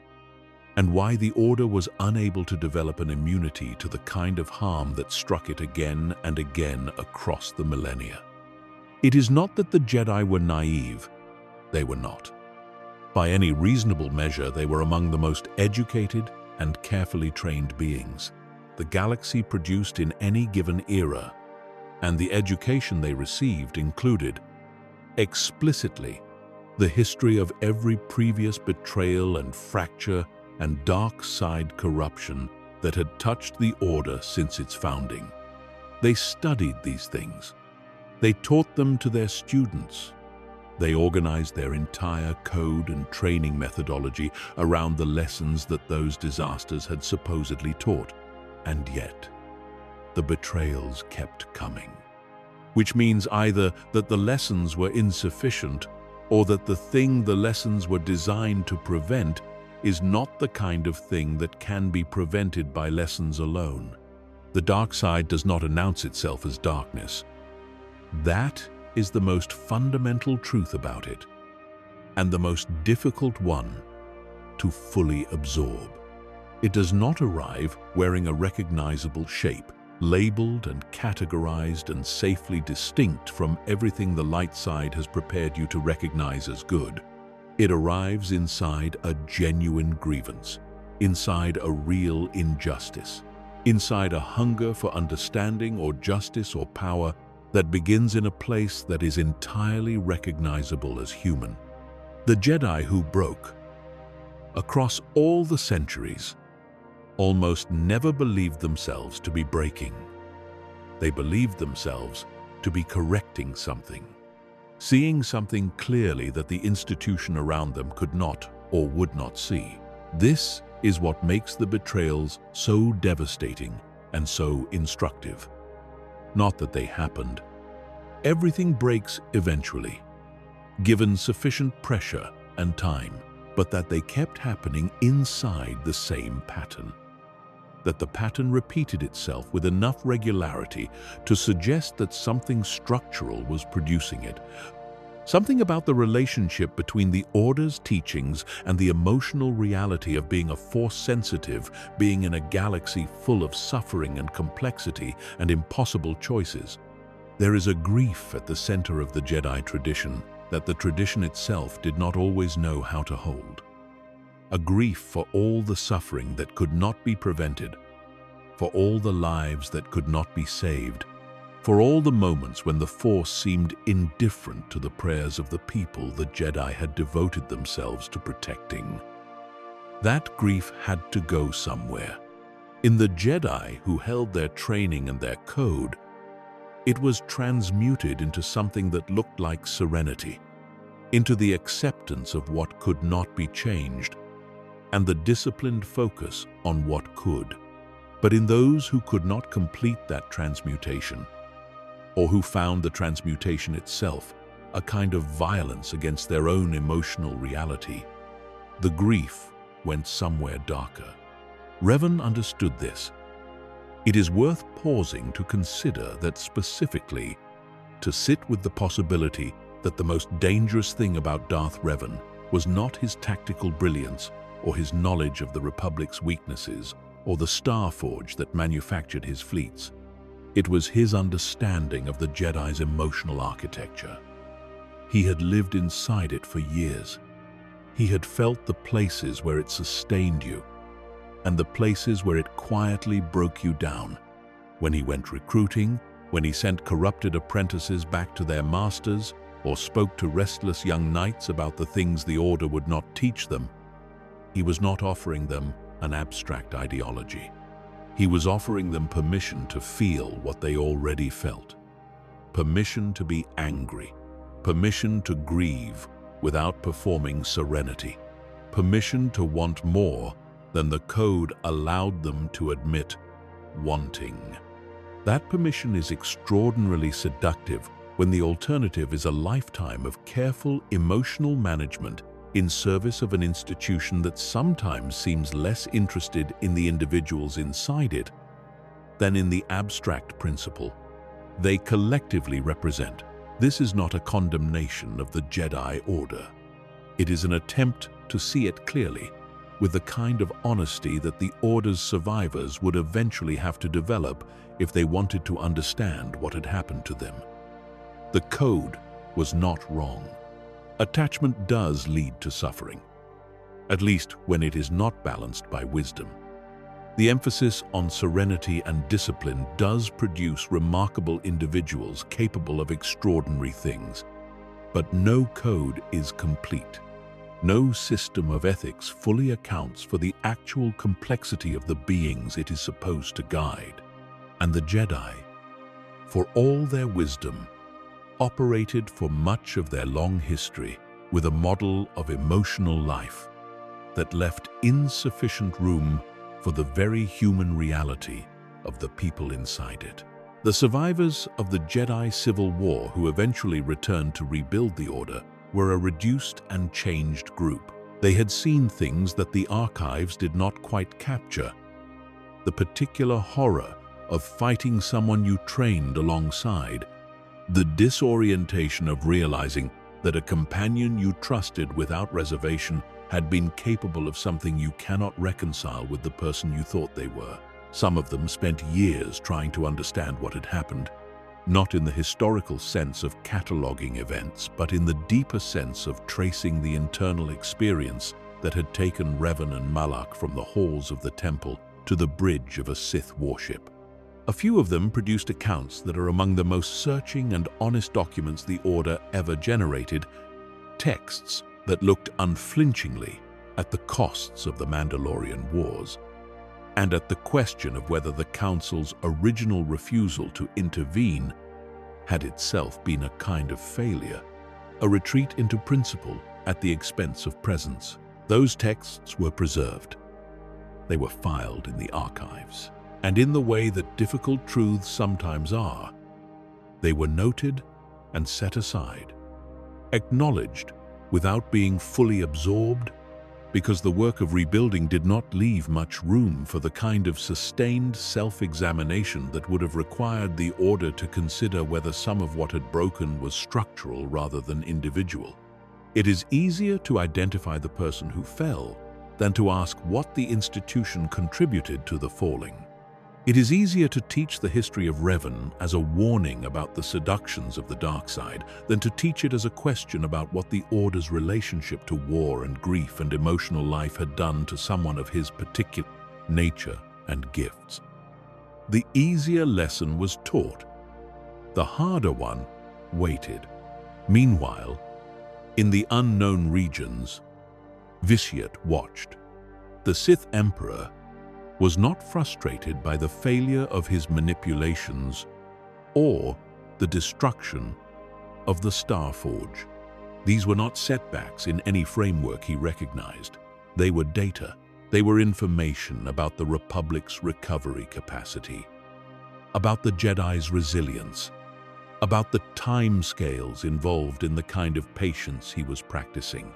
and why the Order was unable to develop an immunity to the kind of harm that struck it again and again across the millennia. It is not that the Jedi were naive. They were not. By any reasonable measure, they were among the most educated and carefully trained beings the galaxy produced in any given era, and the education they received included, explicitly, the history of every previous betrayal and fracture and dark side corruption that had touched the Order since its founding. They studied these things. They taught them to their students. They organized their entire code and training methodology around the lessons that those disasters had supposedly taught. And yet, the betrayals kept coming. Which means either that the lessons were insufficient or that the thing the lessons were designed to prevent is not the kind of thing that can be prevented by lessons alone. The dark side does not announce itself as darkness. That is the most fundamental truth about it, and the most difficult one to fully absorb. It does not arrive wearing a recognizable shape, labeled and categorized and safely distinct from everything the light side has prepared you to recognize as good. It arrives inside a genuine grievance, inside a real injustice, inside a hunger for understanding or justice or power that begins in a place that is entirely recognizable as human. The Jedi who broke, across all the centuries, almost never believed themselves to be breaking. They believed themselves to be correcting something, seeing something clearly that the institution around them could not or would not see. This is what makes the betrayals so devastating and so instructive. Not that they happened. Everything breaks eventually, given sufficient pressure and time, but that they kept happening inside the same pattern. That the pattern repeated itself with enough regularity to suggest that something structural was producing it. Something about the relationship between the Order's teachings and the emotional reality of being a Force-sensitive being in a galaxy full of suffering and complexity and impossible choices. There is a grief at the center of the Jedi tradition that the tradition itself did not always know how to hold. A grief for all the suffering that could not be prevented, for all the lives that could not be saved, for all the moments when the Force seemed indifferent to the prayers of the people the Jedi had devoted themselves to protecting. That grief had to go somewhere. In the Jedi who held their training and their code, it was transmuted into something that looked like serenity, into the acceptance of what could not be changed, and the disciplined focus on what could. But in those who could not complete that transmutation, or who found the transmutation itself a kind of violence against their own emotional reality, the grief went somewhere darker. Revan understood this. It is worth pausing to consider that specifically, to sit with the possibility that the most dangerous thing about Darth Revan was not his tactical brilliance or his knowledge of the Republic's weaknesses or the Star Forge that manufactured his fleets. It was his understanding of the Jedi's emotional architecture. He had lived inside it for years. He had felt the places where it sustained you, and the places where it quietly broke you down. When he went recruiting, when he sent corrupted apprentices back to their masters, or spoke to restless young knights about the things the Order would not teach them, he was not offering them an abstract ideology. He was offering them permission to feel what they already felt. Permission to be angry. Permission to grieve without performing serenity. Permission to want more than the code allowed them to admit wanting. That permission is extraordinarily seductive when the alternative is a lifetime of careful emotional management in service of an institution that sometimes seems less interested in the individuals inside it than in the abstract principle they collectively represent. This is not a condemnation of the Jedi Order. It is an attempt to see it clearly, with the kind of honesty that the Order's survivors would eventually have to develop if they wanted to understand what had happened to them. The code was not wrong. Attachment does lead to suffering, at least when it is not balanced by wisdom. The emphasis on serenity and discipline does produce remarkable individuals capable of extraordinary things. But no code is complete. No system of ethics fully accounts for the actual complexity of the beings it is supposed to guide. And the Jedi, for all their wisdom, operated for much of their long history with a model of emotional life that left insufficient room for the very human reality of the people inside it. The survivors of the Jedi Civil War who eventually returned to rebuild the Order were a reduced and changed group. They had seen things that the archives did not quite capture. The particular horror of fighting someone you trained alongside, the disorientation of realizing that a companion you trusted without reservation had been capable of something you cannot reconcile with the person you thought they were. Some of them spent years trying to understand what had happened, not in the historical sense of cataloging events, but in the deeper sense of tracing the internal experience that had taken Revan and Malak from the halls of the temple to the bridge of a Sith warship. A few of them produced accounts that are among the most searching and honest documents the Order ever generated, texts that looked unflinchingly at the costs of the Mandalorian Wars, and at the question of whether the Council's original refusal to intervene had itself been a kind of failure, a retreat into principle at the expense of presence. Those texts were preserved. They were filed in the archives, and in the way that difficult truths sometimes are, they were noted and set aside, acknowledged without being fully absorbed, because the work of rebuilding did not leave much room for the kind of sustained self-examination that would have required the Order to consider whether some of what had broken was structural rather than individual. It is easier to identify the person who fell than to ask what the institution contributed to the falling. It is easier to teach the history of Revan as a warning about the seductions of the dark side than to teach it as a question about what the Order's relationship to war and grief and emotional life had done to someone of his particular nature and gifts. The easier lesson was taught. The harder one waited. Meanwhile, in the unknown regions, Vitiate watched. The Sith Emperor was not frustrated by the failure of his manipulations or the destruction of the Star Forge. These were not setbacks in any framework he recognized. They were data. They were information about the Republic's recovery capacity, about the Jedi's resilience, about the timescales involved in the kind of patience he was practicing.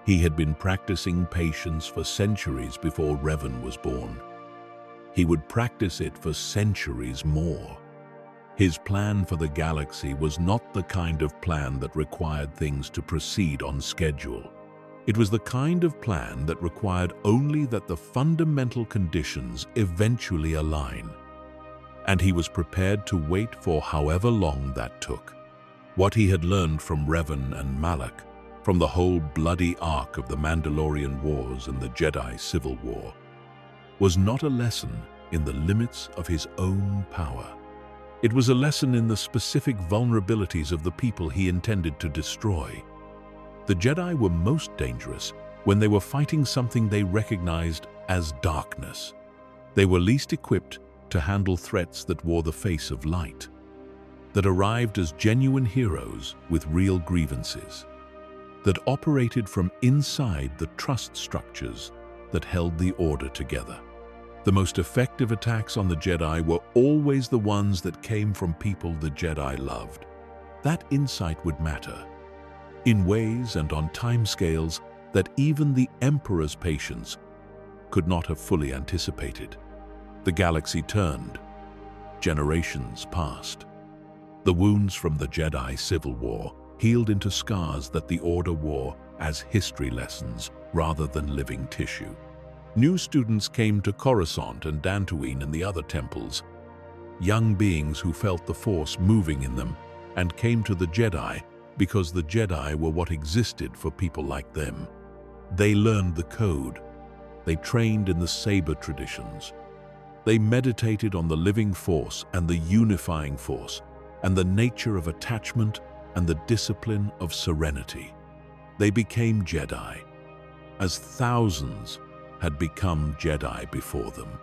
He had been practicing patience for centuries before Revan was born. He would practice it for centuries more. His plan for the galaxy was not the kind of plan that required things to proceed on schedule. It was the kind of plan that required only that the fundamental conditions eventually align. And he was prepared to wait for however long that took. What he had learned from Revan and Malak, from the whole bloody arc of the Mandalorian Wars and the Jedi Civil War, was not a lesson in the limits of his own power. It was a lesson in the specific vulnerabilities of the people he intended to destroy. The Jedi were most dangerous when they were fighting something they recognized as darkness. They were least equipped to handle threats that wore the face of light, that arrived as genuine heroes with real grievances, that operated from inside the trust structures that held the Order together. The most effective attacks on the Jedi were always the ones that came from people the Jedi loved. That insight would matter, in ways and on timescales that even the Emperor's patience could not have fully anticipated. The galaxy turned. Generations passed. The wounds from the Jedi Civil War healed into scars that the Order wore as history lessons rather than living tissue. New students came to Coruscant and Dantooine and the other temples, young beings who felt the Force moving in them and came to the Jedi because the Jedi were what existed for people like them. They learned the code. They trained in the saber traditions. They meditated on the living Force and the unifying Force and the nature of attachment and the discipline of serenity. They became Jedi, as thousands had become Jedi before them.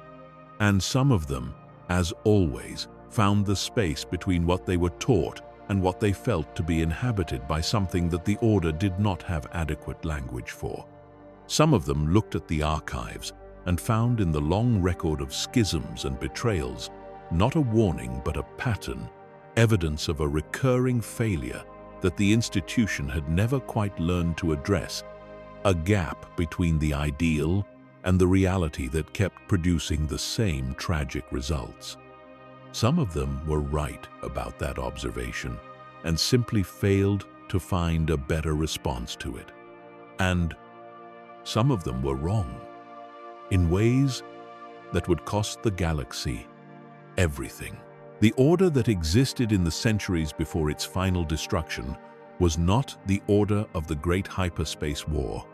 And some of them, as always, found the space between what they were taught and what they felt to be inhabited by something that the Order did not have adequate language for. Some of them looked at the archives and found in the long record of schisms and betrayals not a warning but a pattern, evidence of a recurring failure that the institution had never quite learned to address, a gap between the ideal and the reality that kept producing the same tragic results. Some of them were right about that observation and simply failed to find a better response to it. And some of them were wrong, in ways that would cost the galaxy everything. The Order that existed in the centuries before its final destruction was not the Order of the Great Hyperspace War,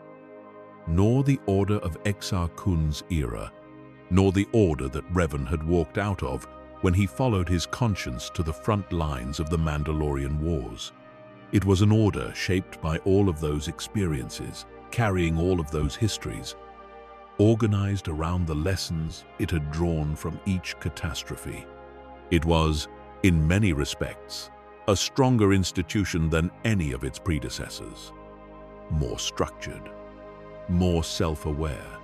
nor the Order of Exar Kun's era, nor the Order that Revan had walked out of when he followed his conscience to the front lines of the Mandalorian Wars. It was an order shaped by all of those experiences, carrying all of those histories, organized around the lessons it had drawn from each catastrophe. It was, in many respects, a stronger institution than any of its predecessors. More structured, more self-aware,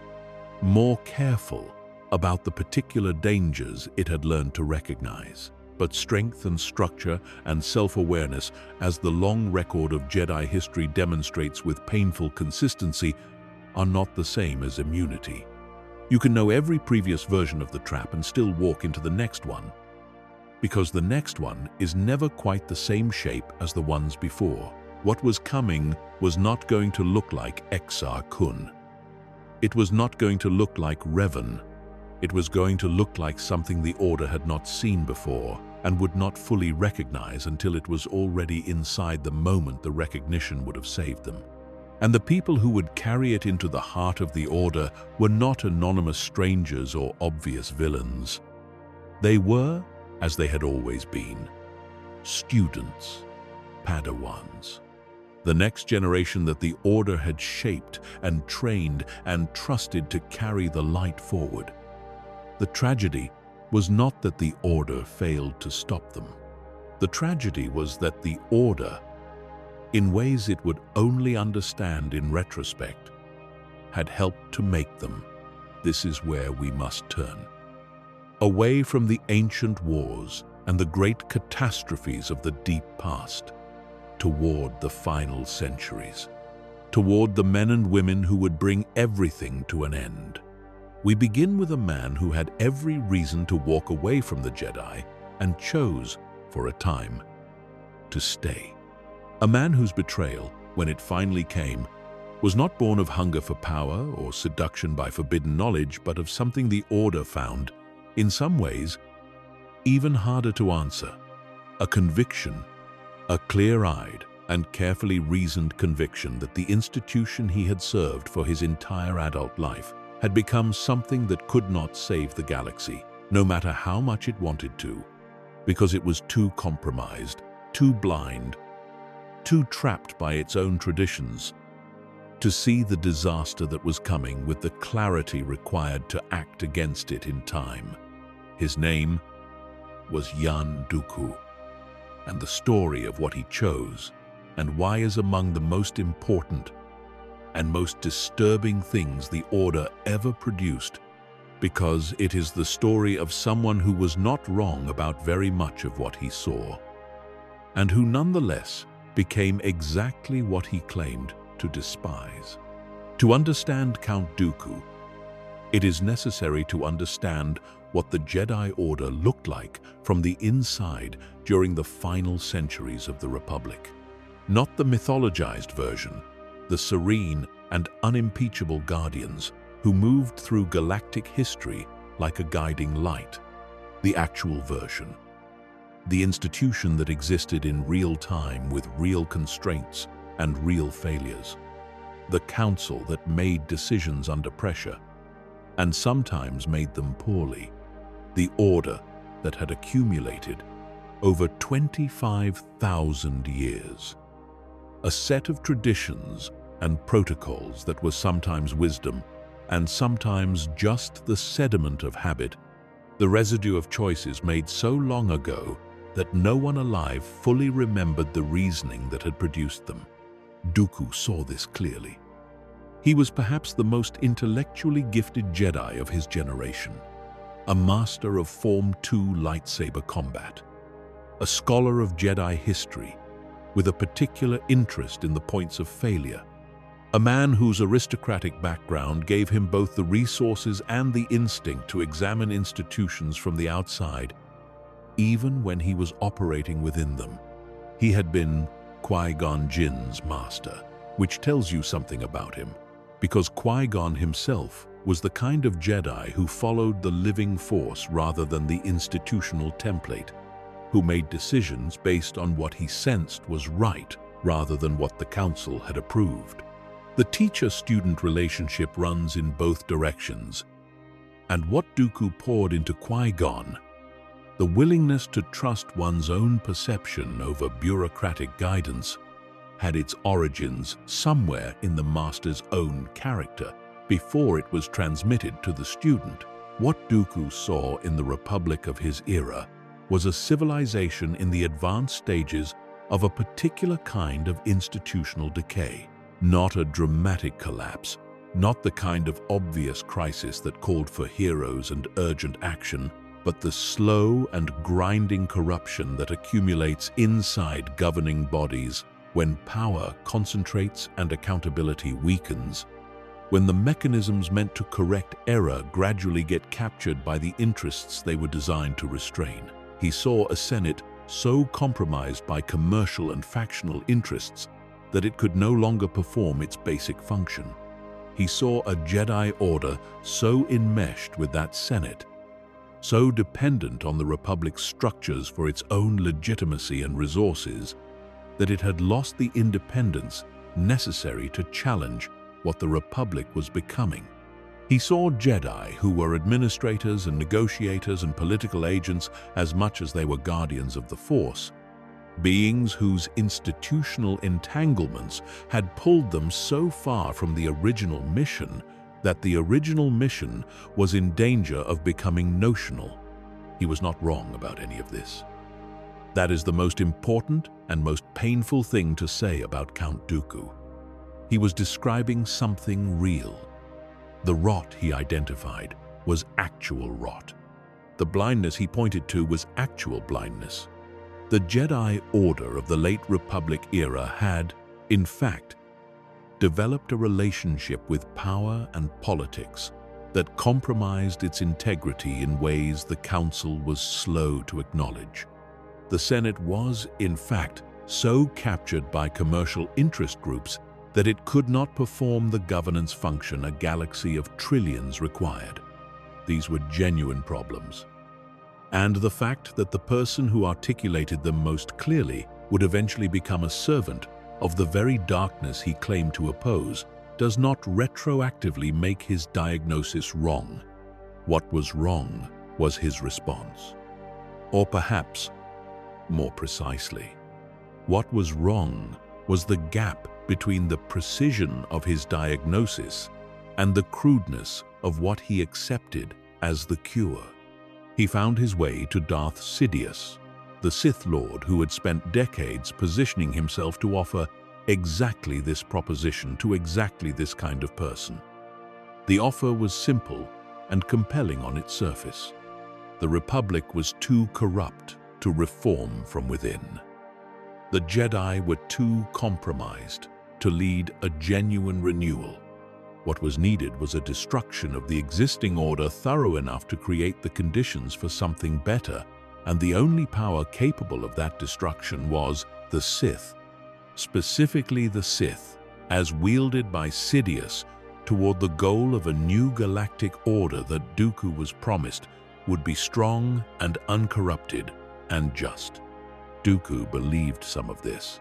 more careful about the particular dangers it had learned to recognize. But strength and structure and self-awareness, as the long record of Jedi history demonstrates with painful consistency, are not the same as immunity. You can know every previous version of the trap and still walk into the next one, because the next one is never quite the same shape as the ones before. What was coming was not going to look like Exar Kun. It was not going to look like Revan. It was going to look like something the Order had not seen before and would not fully recognize until it was already inside the moment the recognition would have saved them. And the people who would carry it into the heart of the Order were not anonymous strangers or obvious villains. They were, as they had always been, students, Padawans. The next generation that the Order had shaped and trained and trusted to carry the light forward. The tragedy was not that the Order failed to stop them. The tragedy was that the Order, in ways it would only understand in retrospect, had helped to make them. This is where we must turn. Away from the ancient wars and the great catastrophes of the deep past, toward the final centuries, toward the men and women who would bring everything to an end. We begin with a man who had every reason to walk away from the Jedi and chose, for a time, to stay. A man whose betrayal, when it finally came, was not born of hunger for power or seduction by forbidden knowledge, but of something the Order found, in some ways, even harder to answer: a conviction, a clear-eyed and carefully reasoned conviction that the institution he had served for his entire adult life had become something that could not save the galaxy, no matter how much it wanted to, because it was too compromised, too blind, too trapped by its own traditions, to see the disaster that was coming with the clarity required to act against it in time. His name was Yan Dooku, and the story of what he chose and why is among the most important and most disturbing things the Order ever produced, because it is the story of someone who was not wrong about very much of what he saw, and who nonetheless became exactly what he claimed to despise. To understand Count Dooku, it is necessary to understand what the Jedi Order looked like from the inside during the final centuries of the Republic. Not the mythologized version, the serene and unimpeachable guardians who moved through galactic history like a guiding light. The actual version, the institution that existed in real time with real constraints and real failures. The council that made decisions under pressure, and sometimes made them poorly. The Order that had accumulated over 25,000 years. A set of traditions and protocols that were sometimes wisdom and sometimes just the sediment of habit, the residue of choices made so long ago that no one alive fully remembered the reasoning that had produced them. Dooku saw this clearly. He was perhaps the most intellectually gifted Jedi of his generation, a master of Form 2 lightsaber combat, a scholar of Jedi history with a particular interest in the points of failure, a man whose aristocratic background gave him both the resources and the instinct to examine institutions from the outside, even when he was operating within them. He had been Qui-Gon Jinn's master, which tells you something about him, because Qui-Gon himself was the kind of Jedi who followed the living force rather than the institutional template, who made decisions based on what he sensed was right rather than what the Council had approved. The teacher-student relationship runs in both directions, and what Dooku poured into Qui-Gon, the willingness to trust one's own perception over bureaucratic guidance, had its origins somewhere in the master's own character before it was transmitted to the student. What Dooku saw in the Republic of his era was a civilization in the advanced stages of a particular kind of institutional decay. Not a dramatic collapse, not the kind of obvious crisis that called for heroes and urgent action, but the slow and grinding corruption that accumulates inside governing bodies when power concentrates and accountability weakens, when the mechanisms meant to correct error gradually get captured by the interests they were designed to restrain. He saw a Senate so compromised by commercial and factional interests that it could no longer perform its basic function. He saw a Jedi Order so enmeshed with that Senate, so dependent on the Republic's structures for its own legitimacy and resources, that it had lost the independence necessary to challenge what the Republic was becoming. He saw Jedi who were administrators and negotiators and political agents as much as they were guardians of the Force, beings whose institutional entanglements had pulled them so far from the original mission that the original mission was in danger of becoming notional. He was not wrong about any of this. That is the most important and most painful thing to say about Count Dooku. He was describing something real. The rot he identified was actual rot. The blindness he pointed to was actual blindness. The Jedi Order of the late Republic era had, in fact, developed a relationship with power and politics that compromised its integrity in ways the Council was slow to acknowledge. The Senate was, in fact, so captured by commercial interest groups that it could not perform the governance function a galaxy of trillions required. These were genuine problems. And the fact that the person who articulated them most clearly would eventually become a servant of the very darkness he claimed to oppose does not retroactively make his diagnosis wrong. What was wrong was his response. Or perhaps, more precisely, what was wrong was the gap between the precision of his diagnosis and the crudeness of what he accepted as the cure. He found his way to Darth Sidious, the Sith Lord who had spent decades positioning himself to offer exactly this proposition to exactly this kind of person. The offer was simple and compelling on its surface. The Republic was too corrupt to reform from within. The Jedi were too compromised to lead a genuine renewal. What was needed was a destruction of the existing order thorough enough to create the conditions for something better, and the only power capable of that destruction was the Sith, specifically the Sith, as wielded by Sidious toward the goal of a new galactic order that Dooku was promised would be strong and uncorrupted and just. Dooku believed some of this.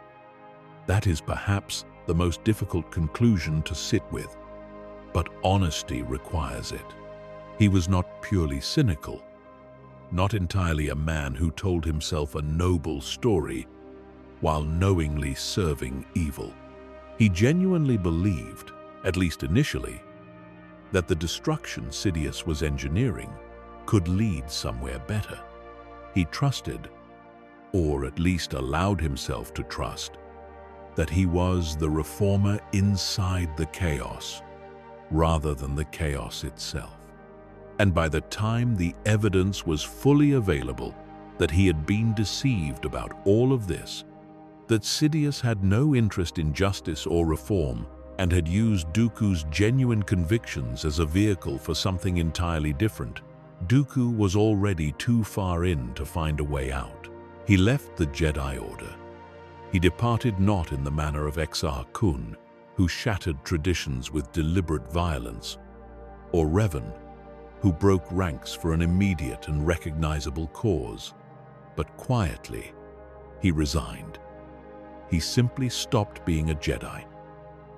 That is perhaps the most difficult conclusion to sit with, but honesty requires it. He was not purely cynical, not entirely a man who told himself a noble story while knowingly serving evil. He genuinely believed, at least initially, that the destruction Sidious was engineering could lead somewhere better. He trusted or at least allowed himself to trust, that he was the reformer inside the chaos, rather than the chaos itself. And by the time the evidence was fully available that he had been deceived about all of this, that Sidious had no interest in justice or reform and had used Dooku's genuine convictions as a vehicle for something entirely different, Dooku was already too far in to find a way out. He left the Jedi Order. He departed not in the manner of Exar Kun, who shattered traditions with deliberate violence, or Revan, who broke ranks for an immediate and recognizable cause. But quietly, he resigned. He simply stopped being a Jedi,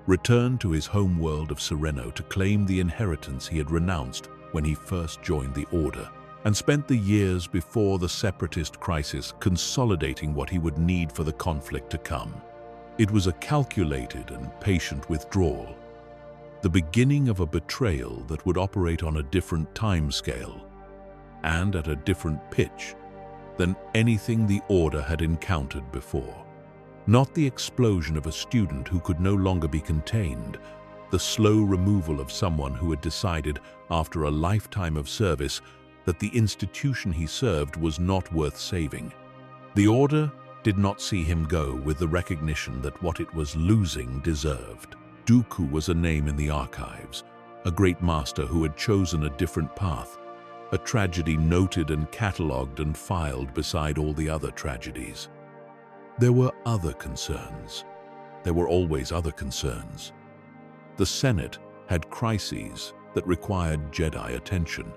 returned to his homeworld of Sereno to claim the inheritance he had renounced when he first joined the Order, and spent the years before the Separatist crisis consolidating what he would need for the conflict to come. It was a calculated and patient withdrawal, the beginning of a betrayal that would operate on a different timescale and at a different pitch than anything the Order had encountered before. Not the explosion of a student who could no longer be contained, the slow removal of someone who had decided after a lifetime of service that the institution he served was not worth saving. The Order did not see him go with the recognition that what it was losing deserved. Dooku was a name in the archives, a great master who had chosen a different path, a tragedy noted and catalogued and filed beside all the other tragedies. There were other concerns. There were always other concerns. The Senate had crises that required Jedi attention.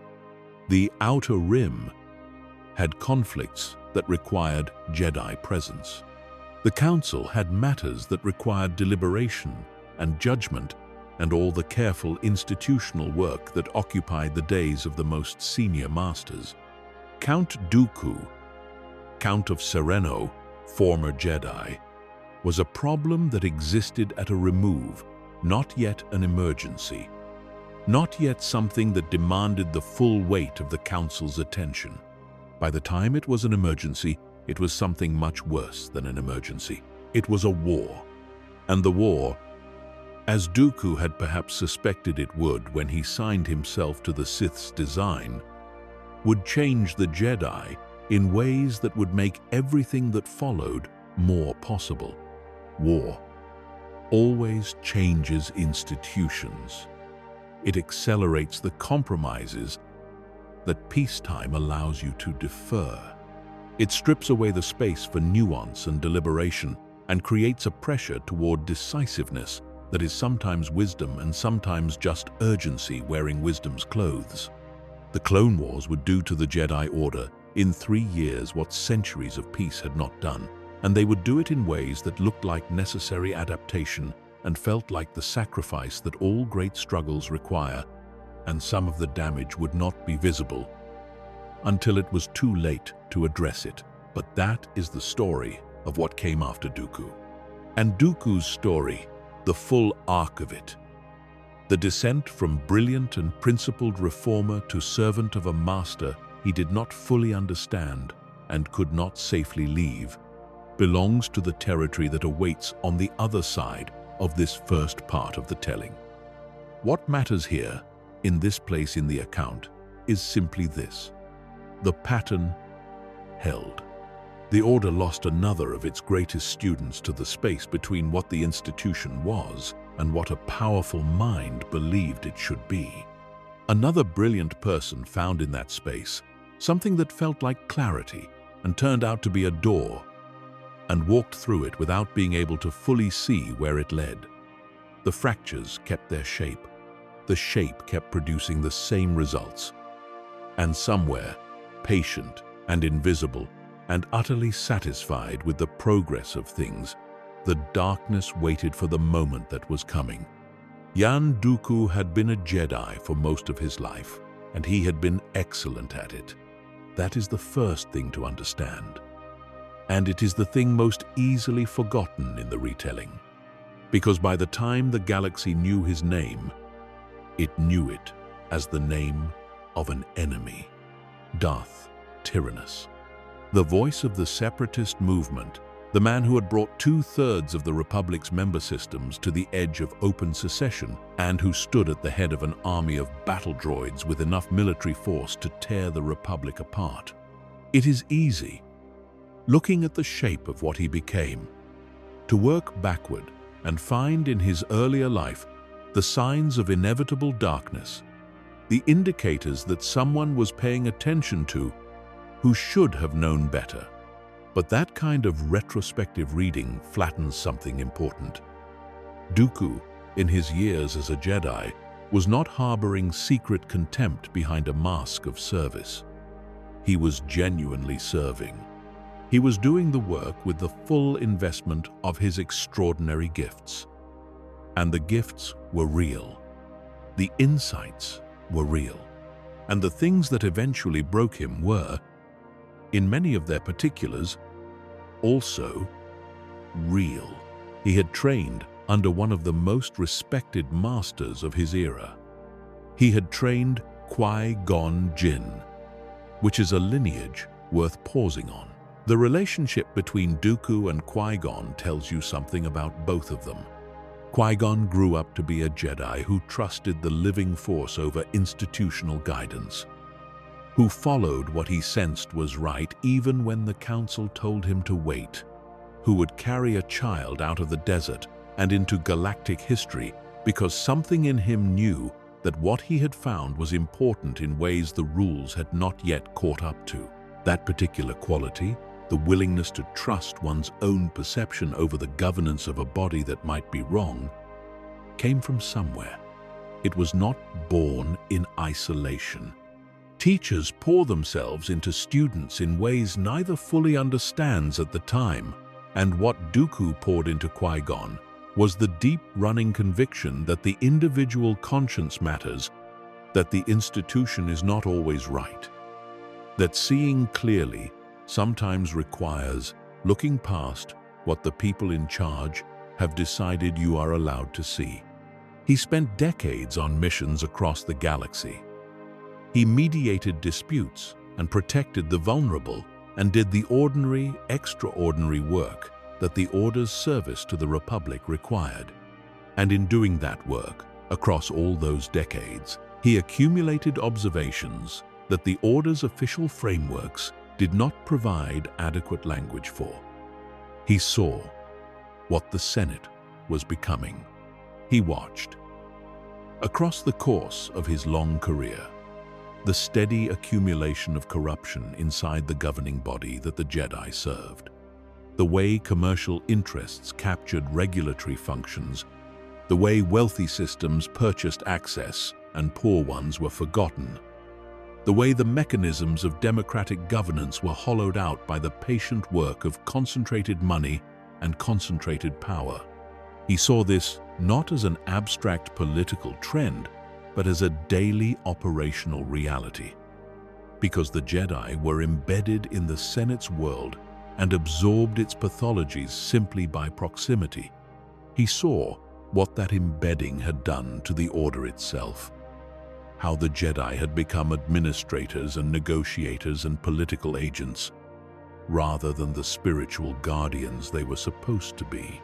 The Outer Rim had conflicts that required Jedi presence. The Council had matters that required deliberation and judgment and all the careful institutional work that occupied the days of the most senior masters. Count Dooku, Count of Sereno, former Jedi, was a problem that existed at a remove, not yet an emergency. Not yet something that demanded the full weight of the Council's attention. By the time it was an emergency, it was something much worse than an emergency. It was a war. And the war, as Dooku had perhaps suspected it would when he signed himself to the Sith's design, would change the Jedi in ways that would make everything that followed more possible. War always changes institutions. It accelerates the compromises that peacetime allows you to defer. It strips away the space for nuance and deliberation and creates a pressure toward decisiveness that is sometimes wisdom and sometimes just urgency wearing wisdom's clothes. The Clone Wars would do to the Jedi Order in 3 years what centuries of peace had not done, and they would do it in ways that looked like necessary adaptation and felt like the sacrifice that all great struggles require, and some of the damage would not be visible until it was too late to address it. But that is the story of what came after Dooku. And Dooku's story, the full arc of it, the descent from brilliant and principled reformer to servant of a master he did not fully understand and could not safely leave, belongs to the territory that awaits on the other side of this first part of the telling. What matters here, in this place in the account, is simply this: the pattern held. The Order lost another of its greatest students to the space between what the institution was and what a powerful mind believed it should be. Another brilliant person found in that space something that felt like clarity and turned out to be a door, and walked through it without being able to fully see where it led. The fractures kept their shape. The shape kept producing the same results. And somewhere, patient and invisible, and utterly satisfied with the progress of things, the darkness waited for the moment that was coming. Yan Dooku had been a Jedi for most of his life, and he had been excellent at it. That is the first thing to understand. And it is the thing most easily forgotten in the retelling. Because by the time the galaxy knew his name, it knew it as the name of an enemy, Darth Tyrannus. The voice of the separatist movement, the man who had brought 2/3 of the Republic's member systems to the edge of open secession and who stood at the head of an army of battle droids with enough military force to tear the Republic apart. It is easy, looking at the shape of what he became, to work backward and find in his earlier life the signs of inevitable darkness, the indicators that someone was paying attention to who should have known better. But that kind of retrospective reading flattens something important. Dooku, in his years as a Jedi, was not harboring secret contempt behind a mask of service. He was genuinely serving. He was doing the work with the full investment of his extraordinary gifts. And the gifts were real. The insights were real. And the things that eventually broke him were, in many of their particulars, also real. He had trained under one of the most respected masters of his era. He had trained Qui-Gon Jinn, which is a lineage worth pausing on. The relationship between Dooku and Qui-Gon tells you something about both of them. Qui-Gon grew up to be a Jedi who trusted the living force over institutional guidance, who followed what he sensed was right even when the council told him to wait, who would carry a child out of the desert and into galactic history because something in him knew that what he had found was important in ways the rules had not yet caught up to. That particular quality, the willingness to trust one's own perception over the governance of a body that might be wrong, came from somewhere. It was not born in isolation. Teachers pour themselves into students in ways neither fully understands at the time, and what Dooku poured into Qui-Gon was the deep-running conviction that the individual conscience matters, that the institution is not always right, that seeing clearly sometimes requires looking past what the people in charge have decided you are allowed to see. He spent decades on missions across the galaxy. He mediated disputes and protected the vulnerable and did the ordinary, extraordinary work that the Order's service to the Republic required. And in doing that work, across all those decades, he accumulated observations that the Order's official frameworks did not provide adequate language for. He saw what the Senate was becoming. He watched, across the course of his long career, the steady accumulation of corruption inside the governing body that the Jedi served, the way commercial interests captured regulatory functions, the way wealthy systems purchased access and poor ones were forgotten, the way the mechanisms of democratic governance were hollowed out by the patient work of concentrated money and concentrated power. He saw this not as an abstract political trend, but as a daily operational reality. Because the Jedi were embedded in the Senate's world and absorbed its pathologies simply by proximity, he saw what that embedding had done to the Order itself. How the Jedi had become administrators and negotiators and political agents, rather than the spiritual guardians they were supposed to be.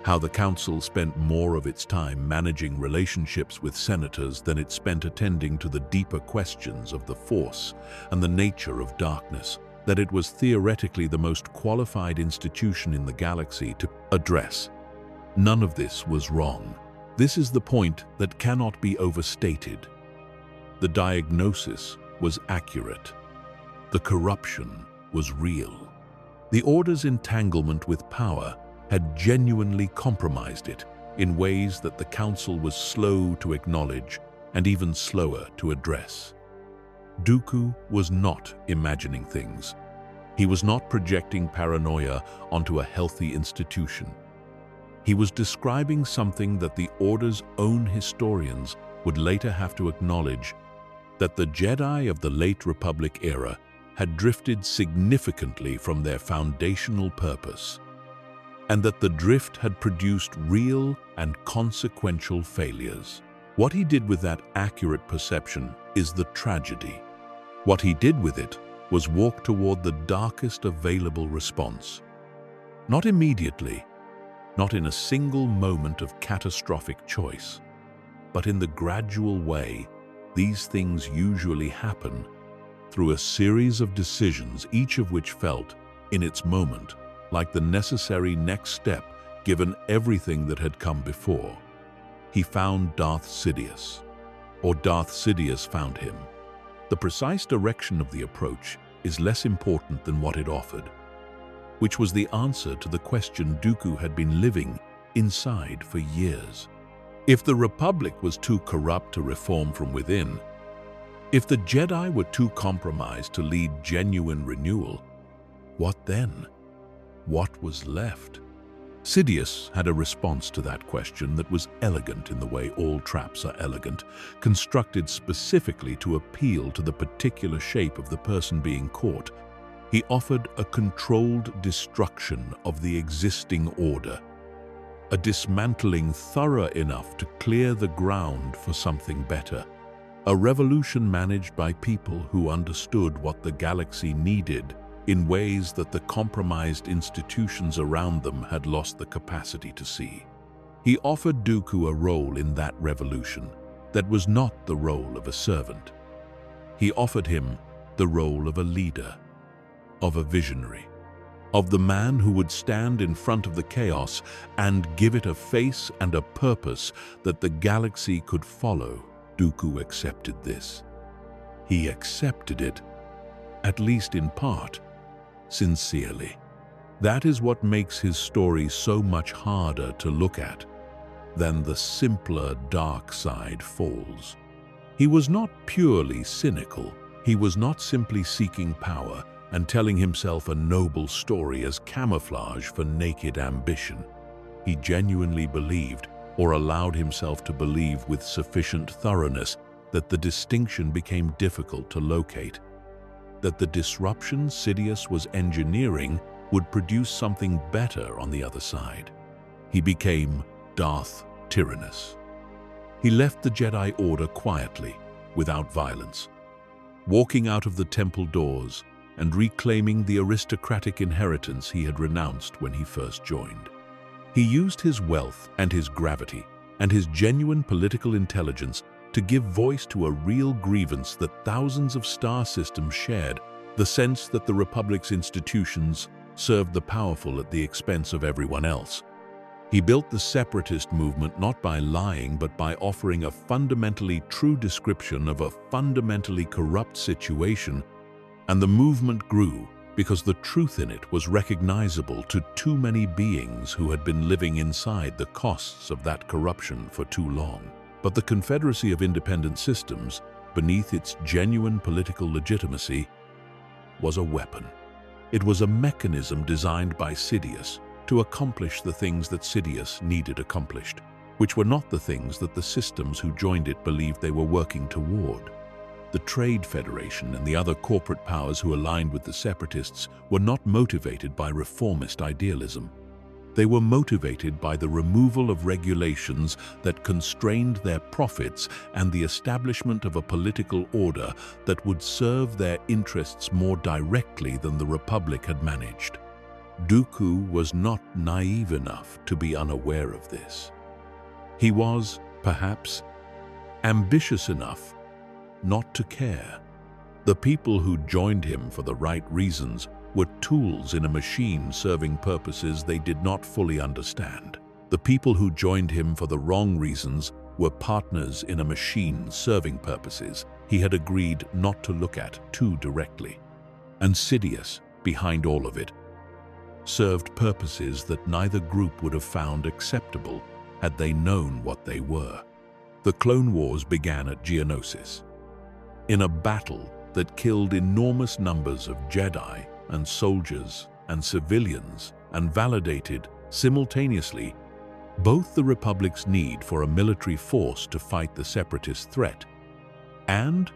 How the Council spent more of its time managing relationships with senators than it spent attending to the deeper questions of the Force and the nature of darkness, that it was theoretically the most qualified institution in the galaxy to address. None of this was wrong. This is the point that cannot be overstated. The diagnosis was accurate. The corruption was real. The Order's entanglement with power had genuinely compromised it in ways that the Council was slow to acknowledge and even slower to address. Dooku was not imagining things. He was not projecting paranoia onto a healthy institution. He was describing something that the Order's own historians would later have to acknowledge, that the Jedi of the late Republic era had drifted significantly from their foundational purpose, and that the drift had produced real and consequential failures. What he did with that accurate perception is the tragedy. What he did with it was walk toward the darkest available response. Not immediately, not in a single moment of catastrophic choice, but in the gradual way these things usually happen, through a series of decisions, each of which felt, in its moment, like the necessary next step given everything that had come before. He found Darth Sidious, or Darth Sidious found him. The precise direction of the approach is less important than what it offered, which was the answer to the question Dooku had been living inside for years. If the Republic was too corrupt to reform from within, if the Jedi were too compromised to lead genuine renewal, what then? What was left? Sidious had a response to that question that was elegant in the way all traps are elegant, constructed specifically to appeal to the particular shape of the person being caught. He offered a controlled destruction of the existing order, a dismantling thorough enough to clear the ground for something better, a revolution managed by people who understood what the galaxy needed in ways that the compromised institutions around them had lost the capacity to see. He offered Dooku a role in that revolution that was not the role of a servant. He offered him the role of a leader, of a visionary, of the man who would stand in front of the chaos and give it a face and a purpose that the galaxy could follow. Dooku accepted this. He accepted it, at least in part, sincerely. That is what makes his story so much harder to look at than the simpler dark side falls. He was not purely cynical. He was not simply seeking power and telling himself a noble story as camouflage for naked ambition. He genuinely believed, or allowed himself to believe with sufficient thoroughness, that the distinction became difficult to locate, that the disruption Sidious was engineering would produce something better on the other side. He became Darth Tyrannus. He left the Jedi Order quietly, without violence, walking out of the temple doors and reclaiming the aristocratic inheritance he had renounced when he first joined. He used his wealth and his gravity and his genuine political intelligence to give voice to a real grievance that thousands of star systems shared, the sense that the Republic's institutions served the powerful at the expense of everyone else. He built the separatist movement not by lying, but by offering a fundamentally true description of a fundamentally corrupt situation, and the movement grew because the truth in it was recognizable to too many beings who had been living inside the costs of that corruption for too long. But the Confederacy of Independent Systems, beneath its genuine political legitimacy, was a weapon. It was a mechanism designed by Sidious to accomplish the things that Sidious needed accomplished, which were not the things that the systems who joined it believed they were working toward. The Trade Federation and the other corporate powers who aligned with the separatists were not motivated by reformist idealism. They were motivated by the removal of regulations that constrained their profits and the establishment of a political order that would serve their interests more directly than the Republic had managed. Dooku was not naive enough to be unaware of this. He was, perhaps, ambitious enough not to care. The people who joined him for the right reasons were tools in a machine serving purposes they did not fully understand. The people who joined him for the wrong reasons were partners in a machine serving purposes he had agreed not to look at too directly. And Sidious, behind all of it, served purposes that neither group would have found acceptable had they known what they were. The Clone Wars began at Geonosis, in a battle that killed enormous numbers of Jedi and soldiers and civilians and validated, simultaneously, both the Republic's need for a military force to fight the separatist threat and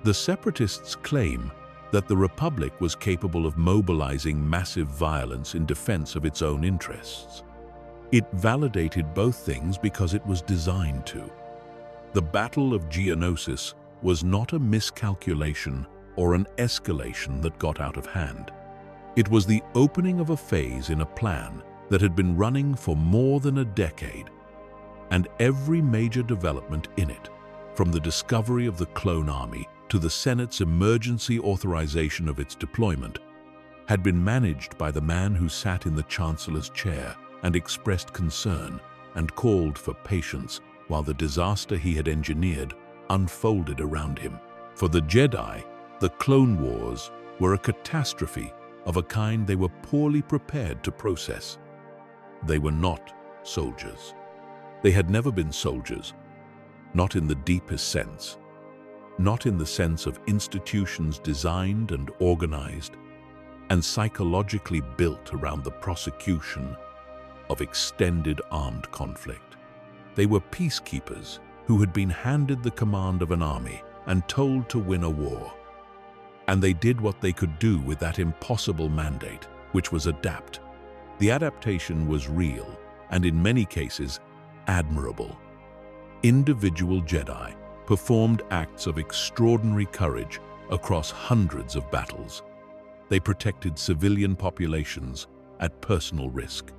the separatists' claim that the Republic was capable of mobilizing massive violence in defense of its own interests. It validated both things because it was designed to. The Battle of Geonosis was not a miscalculation or an escalation that got out of hand. It was the opening of a phase in a plan that had been running for more than a decade, and every major development in it, from the discovery of the clone army to the Senate's emergency authorization of its deployment, had been managed by the man who sat in the Chancellor's chair and expressed concern and called for patience while the disaster he had engineered unfolded around him. For the Jedi, the Clone Wars were a catastrophe of a kind they were poorly prepared to process. They were not soldiers. They had never been soldiers, not in the deepest sense, not in the sense of institutions designed and organized and psychologically built around the prosecution of extended armed conflict. They were peacekeepers who had been handed the command of an army and told to win a war. And they did what they could do with that impossible mandate, which was adapt. The adaptation was real and in many cases admirable. Individual Jedi performed acts of extraordinary courage across hundreds of battles. They protected civilian populations at personal risk.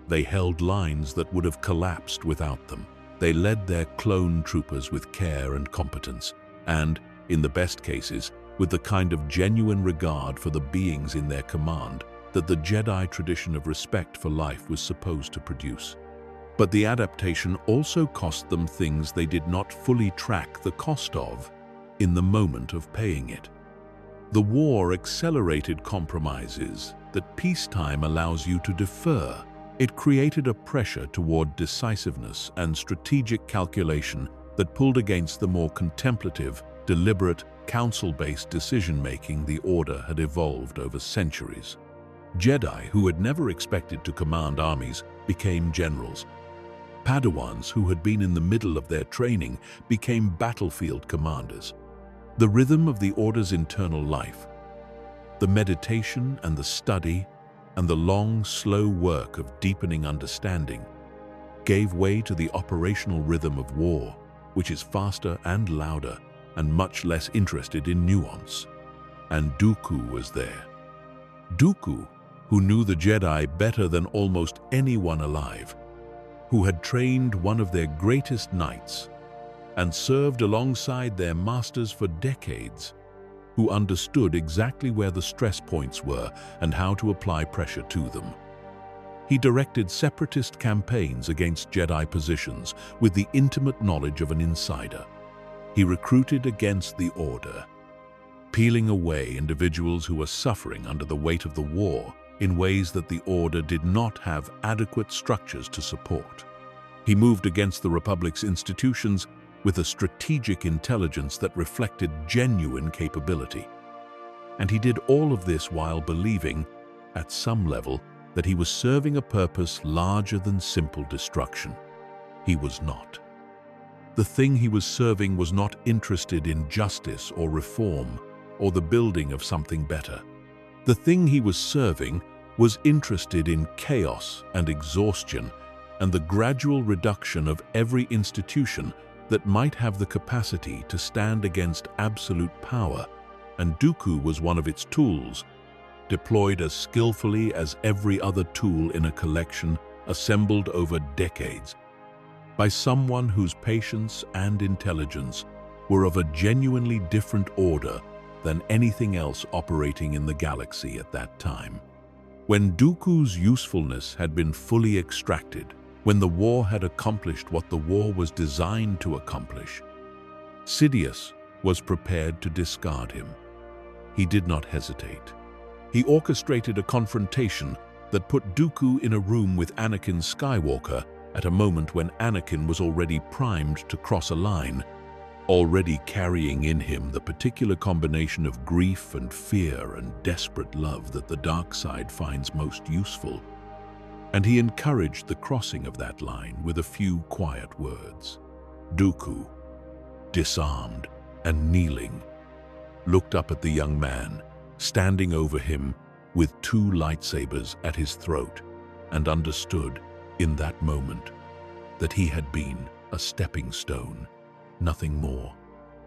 They held lines that would have collapsed without them. They led their clone troopers with care and competence, and, in the best cases, with the kind of genuine regard for the beings in their command that the Jedi tradition of respect for life was supposed to produce. But the adaptation also cost them things they did not fully track the cost of in the moment of paying it. The war accelerated compromises that peacetime allows you to defer. It created a pressure toward decisiveness and strategic calculation that pulled against the more contemplative, deliberate, council-based decision-making the Order had evolved over centuries. Jedi who had never expected to command armies became generals. Padawans who had been in the middle of their training became battlefield commanders. The rhythm of the Order's internal life, the meditation and the study, and the long, slow work of deepening understanding, gave way to the operational rhythm of war, which is faster and louder and much less interested in nuance. And Dooku was there. Dooku, who knew the Jedi better than almost anyone alive, who had trained one of their greatest knights and served alongside their masters for decades, who understood exactly where the stress points were and how to apply pressure to them. He directed separatist campaigns against Jedi positions with the intimate knowledge of an insider. He recruited against the Order, peeling away individuals who were suffering under the weight of the war in ways that the Order did not have adequate structures to support. He moved against the Republic's institutions with a strategic intelligence that reflected genuine capability. And he did all of this while believing, at some level, that he was serving a purpose larger than simple destruction. He was not. The thing he was serving was not interested in justice or reform or the building of something better. The thing he was serving was interested in chaos and exhaustion and the gradual reduction of every institution that might have the capacity to stand against absolute power, and Dooku was one of its tools, deployed as skillfully as every other tool in a collection assembled over decades, by someone whose patience and intelligence were of a genuinely different order than anything else operating in the galaxy at that time. When Dooku's usefulness had been fully extracted, when the war had accomplished what the war was designed to accomplish, Sidious was prepared to discard him. He did not hesitate. He orchestrated a confrontation that put Dooku in a room with Anakin Skywalker at a moment when Anakin was already primed to cross a line, already carrying in him the particular combination of grief and fear and desperate love that the dark side finds most useful. And he encouraged the crossing of that line with a few quiet words. Dooku, disarmed and kneeling, looked up at the young man, standing over him with two lightsabers at his throat, and understood in that moment that he had been a stepping stone, nothing more.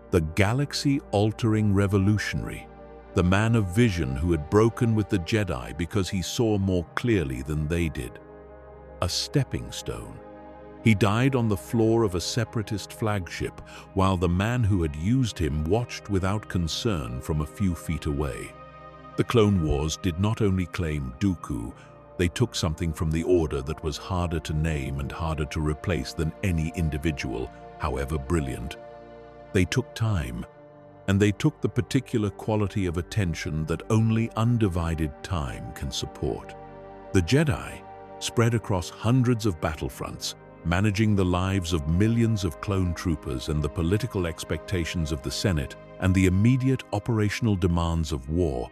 The galaxy-altering revolutionary the man of vision who had broken with the Jedi because he saw more clearly than they did. A stepping stone. He died on the floor of a separatist flagship, while the man who had used him watched without concern from a few feet away. The Clone Wars did not only claim Dooku, they took something from the Order that was harder to name and harder to replace than any individual, however brilliant. They took time, and they took the particular quality of attention that only undivided time can support. The Jedi, spread across hundreds of battlefronts, managing the lives of millions of clone troopers and the political expectations of the Senate and the immediate operational demands of war,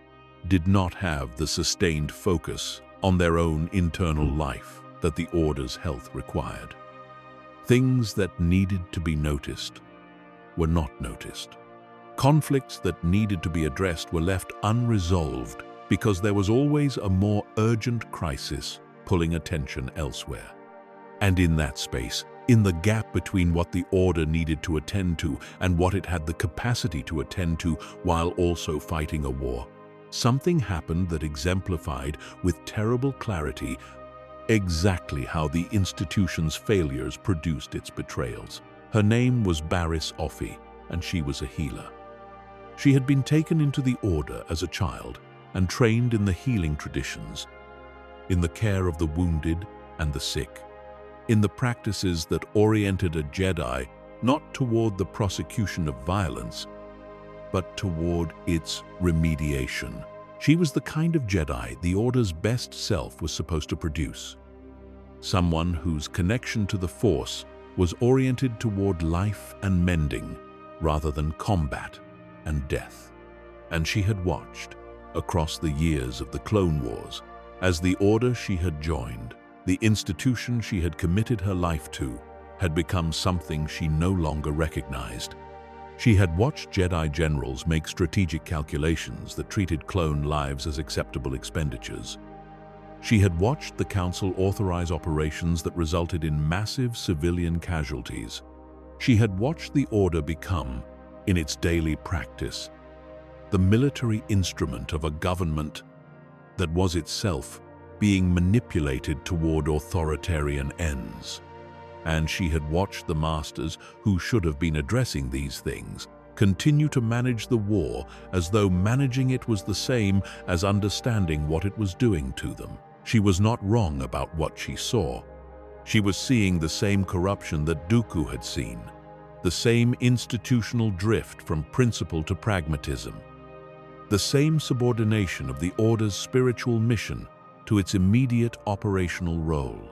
did not have the sustained focus on their own internal life that the Order's health required. Things that needed to be noticed were not noticed. Conflicts that needed to be addressed were left unresolved because there was always a more urgent crisis pulling attention elsewhere. And in that space, in the gap between what the Order needed to attend to and what it had the capacity to attend to while also fighting a war, something happened that exemplified with terrible clarity exactly how the institution's failures produced its betrayals. Her name was Barriss Offee, and she was a healer. She had been taken into the Order as a child and trained in the healing traditions, in the care of the wounded and the sick, in the practices that oriented a Jedi not toward the prosecution of violence, but toward its remediation. She was the kind of Jedi the Order's best self was supposed to produce. Someone whose connection to the Force was oriented toward life and mending, rather than combat and death. And she had watched, across the years of the Clone Wars, as the Order she had joined, the institution she had committed her life to, had become something she no longer recognized. She had watched Jedi generals make strategic calculations that treated clone lives as acceptable expenditures. She had watched the Council authorize operations that resulted in massive civilian casualties. She had watched the Order become, in its daily practice, the military instrument of a government that was itself being manipulated toward authoritarian ends. And she had watched the masters who should have been addressing these things continue to manage the war as though managing it was the same as understanding what it was doing to them. She was not wrong about what she saw. She was seeing the same corruption that Dooku had seen, the same institutional drift from principle to pragmatism, the same subordination of the Order's spiritual mission to its immediate operational role.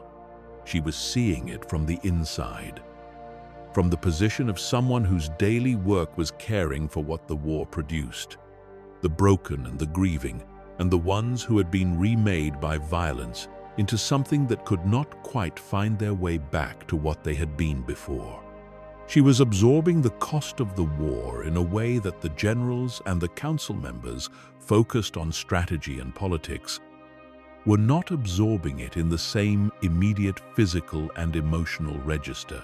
She was seeing it from the inside, from the position of someone whose daily work was caring for what the war produced, the broken and the grieving, and the ones who had been remade by violence into something that could not quite find their way back to what they had been before. She was absorbing the cost of the war in a way that the generals and the council members, focused on strategy and politics, were not absorbing it in the same immediate physical and emotional register.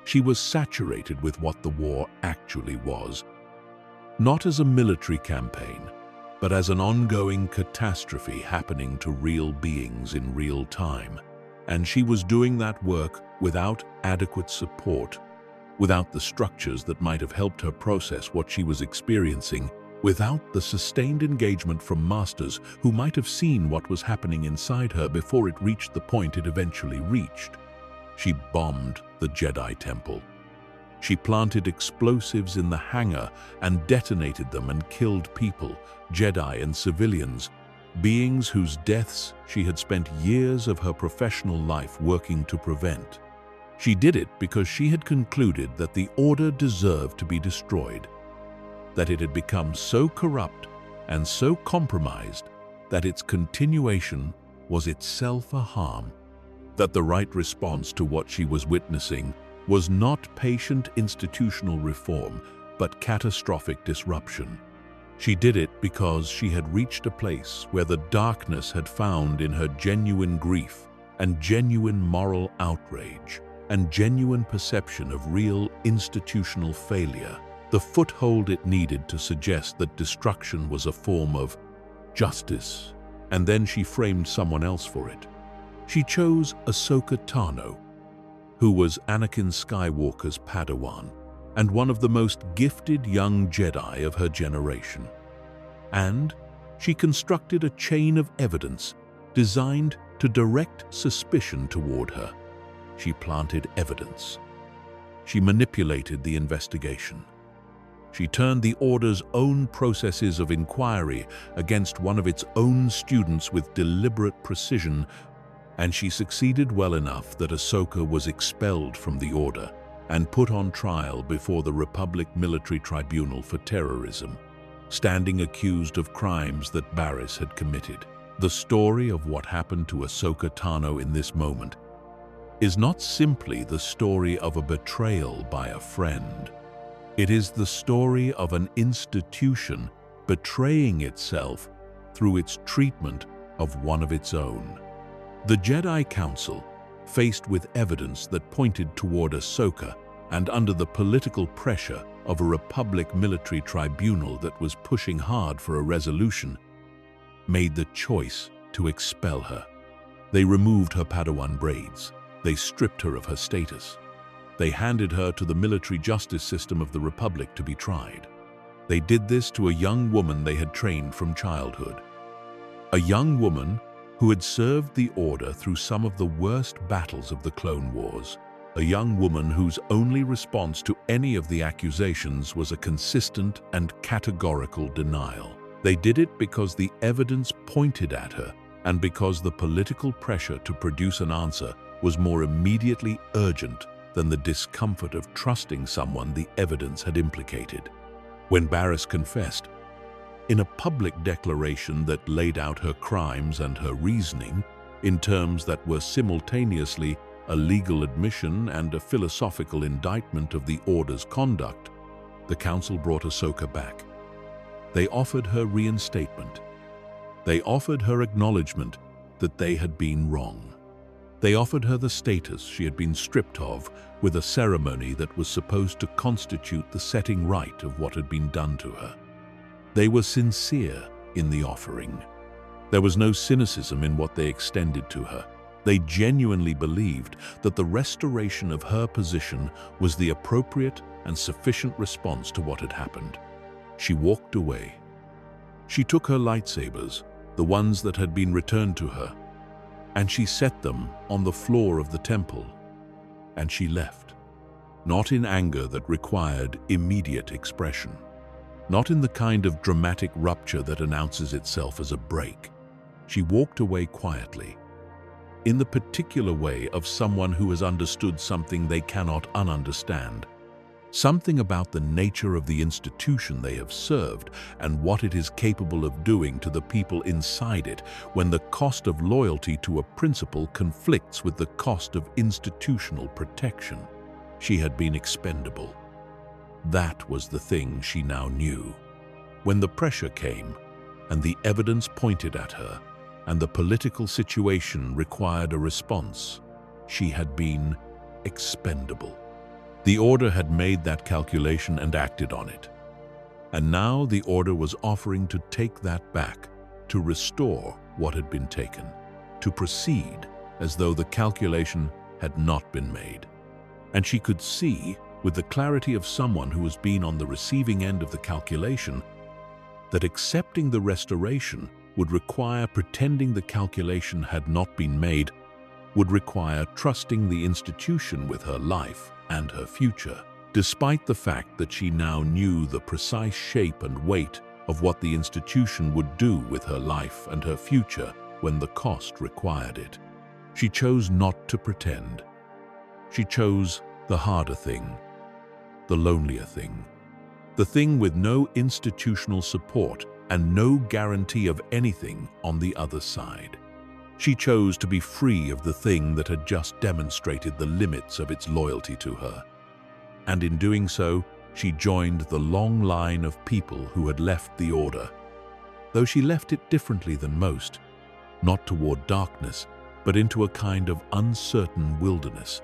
She was saturated with what the war actually was, not as a military campaign, but as an ongoing catastrophe happening to real beings in real time. And she was doing that work without adequate support, without the structures that might have helped her process what she was experiencing, without the sustained engagement from masters who might have seen what was happening inside her before it reached the point it eventually reached. She bombed the Jedi Temple. She planted explosives in the hangar and detonated them and killed people, Jedi and civilians, beings whose deaths she had spent years of her professional life working to prevent. She did it because she had concluded that the Order deserved to be destroyed, that it had become so corrupt and so compromised that its continuation was itself a harm, that the right response to what she was witnessing was not patient institutional reform, but catastrophic disruption. She did it because she had reached a place where the darkness had found in her genuine grief and genuine moral outrage and genuine perception of real institutional failure the foothold it needed to suggest that destruction was a form of justice, and then she framed someone else for it. She chose Ahsoka Tano, who was Anakin Skywalker's Padawan and one of the most gifted young Jedi of her generation. And she constructed a chain of evidence designed to direct suspicion toward her. She planted evidence. She manipulated the investigation. She turned the Order's own processes of inquiry against one of its own students with deliberate precision, and she succeeded well enough that Ahsoka was expelled from the Order and put on trial before the Republic Military Tribunal for terrorism, standing accused of crimes that Barriss had committed. The story of what happened to Ahsoka Tano in this moment is not simply the story of a betrayal by a friend. It is the story of an institution betraying itself through its treatment of one of its own. The Jedi Council, faced with evidence that pointed toward Ahsoka and under the political pressure of a Republic Military Tribunal that was pushing hard for a resolution, made the choice to expel her. They removed her Padawan braids. They stripped her of her status. They handed her to the military justice system of the Republic to be tried. They did this to a young woman they had trained from childhood. A young woman who had served the Order through some of the worst battles of the Clone Wars. A young woman whose only response to any of the accusations was a consistent and categorical denial. They did it because the evidence pointed at her and because the political pressure to produce an answer was more immediately urgent than the discomfort of trusting someone the evidence had implicated. When Barriss confessed, in a public declaration that laid out her crimes and her reasoning in terms that were simultaneously a legal admission and a philosophical indictment of the Order's conduct, the Council brought Ahsoka back. They offered her reinstatement. They offered her acknowledgement that they had been wrong. They offered her the status she had been stripped of with a ceremony that was supposed to constitute the setting right of what had been done to her. They were sincere in the offering. There was no cynicism in what they extended to her. They genuinely believed that the restoration of her position was the appropriate and sufficient response to what had happened. She walked away. She took her lightsabers, the ones that had been returned to her, and she set them on the floor of the temple, and she left, not in anger that required immediate expression, not in the kind of dramatic rupture that announces itself as a break. She walked away quietly, in the particular way of someone who has understood something they cannot ununderstand, something about the nature of the institution they have served and what it is capable of doing to the people inside it when the cost of loyalty to a principle conflicts with the cost of institutional protection. She had been expendable. That was the thing she now knew. When the pressure came, and the evidence pointed at her, and the political situation required a response, she had been expendable. The Order had made that calculation and acted on it. And now the Order was offering to take that back, to restore what had been taken, to proceed as though the calculation had not been made. And she could see, with the clarity of someone who has been on the receiving end of the calculation, that accepting the restoration would require pretending the calculation had not been made, would require trusting the institution with her life and her future, despite the fact that she now knew the precise shape and weight of what the institution would do with her life and her future when the cost required it. She chose not to pretend. She chose the harder thing, the lonelier thing, the thing with no institutional support and no guarantee of anything on the other side. She chose to be free of the thing that had just demonstrated the limits of its loyalty to her. And in doing so, she joined the long line of people who had left the Order, though she left it differently than most, not toward darkness, but into a kind of uncertain wilderness,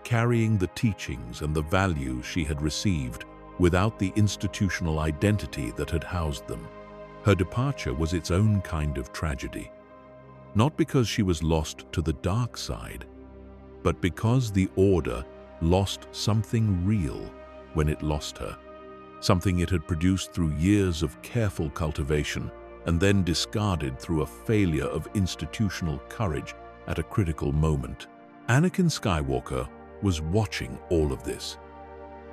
carrying the teachings and the values she had received without the institutional identity that had housed them. Her departure was its own kind of tragedy, not because she was lost to the dark side, but because the Order lost something real when it lost her, something it had produced through years of careful cultivation and then discarded through a failure of institutional courage at a critical moment. Anakin Skywalker was watching all of this.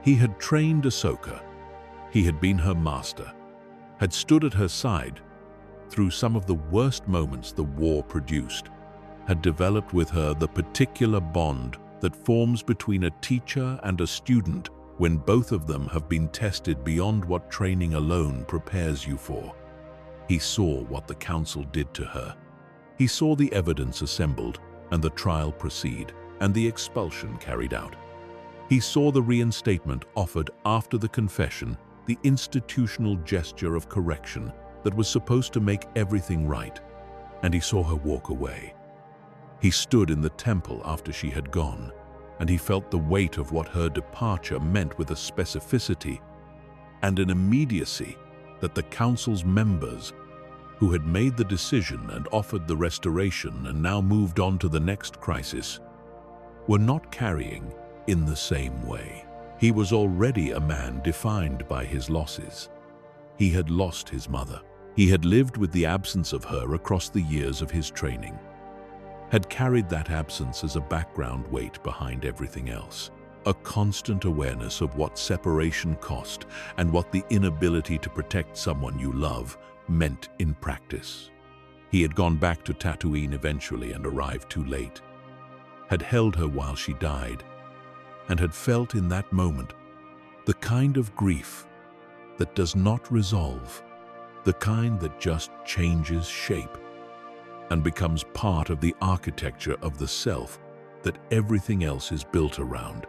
He had trained Ahsoka. He had been her master, had stood at her side through some of the worst moments the war produced, had developed with her the particular bond that forms between a teacher and a student when both of them have been tested beyond what training alone prepares you for. He saw what the Council did to her. He saw the evidence assembled and the trial proceed and the expulsion carried out. He saw the reinstatement offered after the confession, the institutional gesture of correction that was supposed to make everything right, and he saw her walk away. He stood in the temple after she had gone, and he felt the weight of what her departure meant with a specificity and an immediacy that the Council's members, who had made the decision and offered the restoration and now moved on to the next crisis, were not carrying in the same way. He was already a man defined by his losses. He had lost his mother. He had lived with the absence of her across the years of his training, had carried that absence as a background weight behind everything else, a constant awareness of what separation cost and what the inability to protect someone you love meant in practice. He had gone back to Tatooine eventually and arrived too late, had held her while she died, and had felt in that moment the kind of grief that does not resolve, the kind that just changes shape and becomes part of the architecture of the self that everything else is built around.